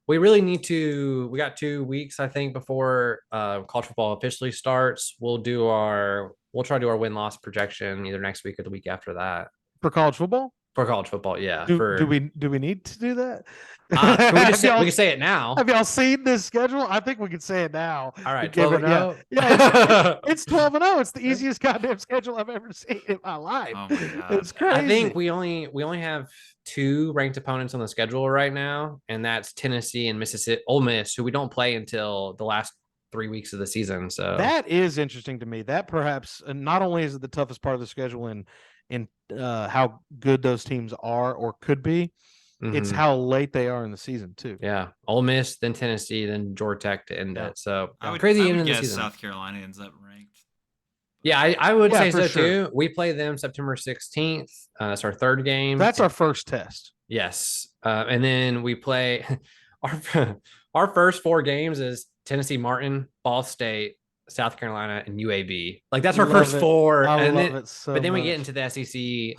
We really need to. We got 2 weeks, I think, before college football officially starts. We'll try to do our win-loss projection either next week or the week after that. For college football? For college football, yeah. Do we need to do that? Can we can say it now. Have y'all seen this schedule? I think we can say it now. All right, 12-0. Yeah, it's 12-0. It's the easiest goddamn schedule I've ever seen in my life. Oh my God. It's crazy. I think we only have 2 ranked opponents on the schedule right now, and that's Tennessee and Ole Miss, who we don't play until the last 3 weeks of the season. So that is interesting to me. That perhaps, and not only is it the toughest part of the schedule in how good those teams are or could be, it's how late they are in the season too. Yeah, Ole Miss, then Tennessee, then Georgia Tech to end it. So I would in guess the season. South Carolina ends up ranked. Yeah, I would say so sure. too. We play them September 16th. That's our 3rd game. That's our first test. Yes, and then we play our first 4 games is Tennessee, Martin, Ball State, South Carolina, and UAB. Like that's our first 4. But then we get into the SEC.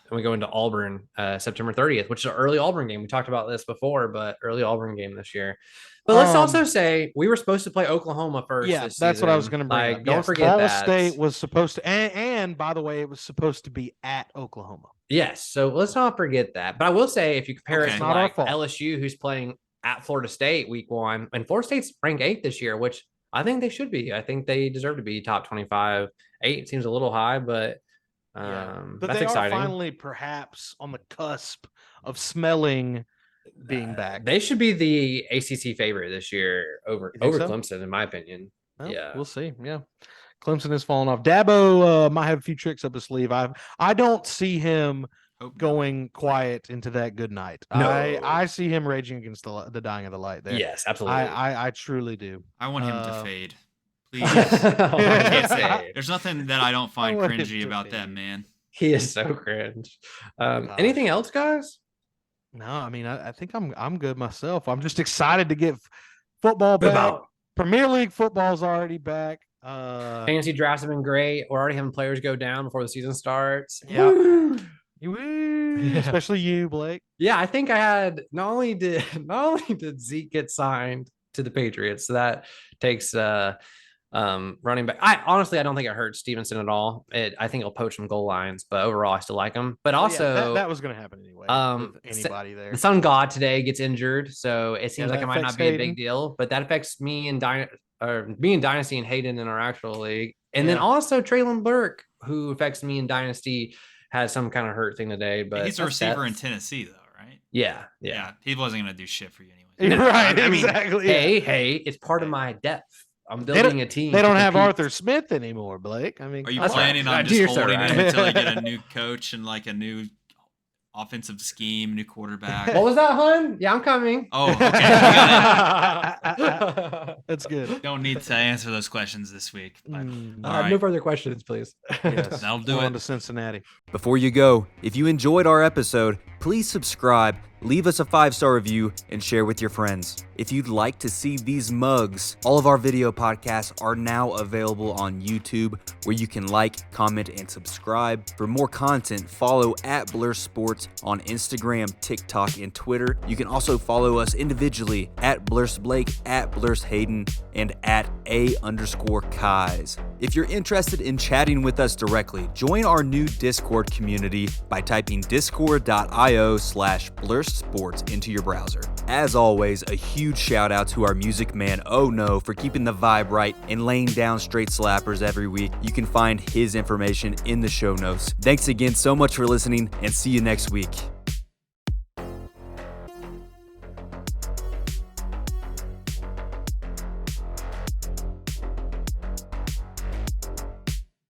And we go into Auburn September 30th, which is an early Auburn game. We talked about this before, but early Auburn game this year. But let's also say we were supposed to play Oklahoma first. Yeah, this that's season. what I was going to bring up. Don't forget Ball that. State was supposed to, and by the way, it was supposed to be at Oklahoma. Yes, so let's not forget that. But I will say, if you compare it to not our fault. LSU, who's playing at Florida State week 1, and Florida State's ranked 8th this year, which I think they should be. I think they deserve to be top 25. 8 seems a little high, but but that's they exciting. are finally perhaps on the cusp of smelling being back. They should be the ACC favorite this year over so? Clemson, in my opinion. Well, yeah, we'll see. Yeah, Clemson has fallen off. Dabo might have a few tricks up his sleeve. I don't see him going quiet into that good night. No. I see him raging against the dying of the light there. Yes, absolutely. I truly do. I want him to fade. Please. I can't say. There's nothing that I don't find cringy about that man. He is so cringe. Anything else, guys? No, I mean, I think I'm good myself. I'm just excited to get football back. Premier League football's already back. Fantasy drafts have been great. We're already having players go down before the season starts. Yeah. Woo! Especially you, Blake. Yeah, I think I had not only did Zeke get signed to the Patriots, so that takes running back. I don't think it hurts Stevenson at all. I think he'll poach some goal lines, but overall I still like him. But also that was going to happen anyway. With anybody there. The Sun God today gets injured, so it seems like it might not be a big deal. But that affects me and Dynasty and Hayden in our actual league, and then also Traylon Burke, who affects me in Dynasty, has some kind of hurt thing today. But he's a receiver in Tennessee, though, right? Yeah. He wasn't going to do shit for you anyway. Right? I mean, exactly. Hey, it's part of my depth. I'm building a team. They don't have Arthur Smith anymore, Blake. I mean, are you planning on just holding him until you get a new coach and like a new offensive scheme, new quarterback? What was that, hun? Yeah, I'm coming. Oh, okay. That's good. Don't need to answer those questions this week. But, No further questions, please. Yes, that'll do it. On to Cincinnati. Before you go, if you enjoyed our episode, please subscribe, leave us a 5-star review, and share with your friends. If you'd like to see these mugs, all of our video podcasts are now available on YouTube, where you can like, comment, and subscribe. For more content, follow at Blursed Sports on Instagram, TikTok, and Twitter. You can also follow us individually at Blursed Blake, at Blursed Hayden, and at @A_Kais. If you're interested in chatting with us directly, join our new Discord community by typing discord.io/BlursedSports into your browser. As always, a huge shout out to our music man, Oh No, for keeping the vibe right and laying down straight slappers every week. You can find his information in the show notes. Thanks again so much for listening, and see you next week.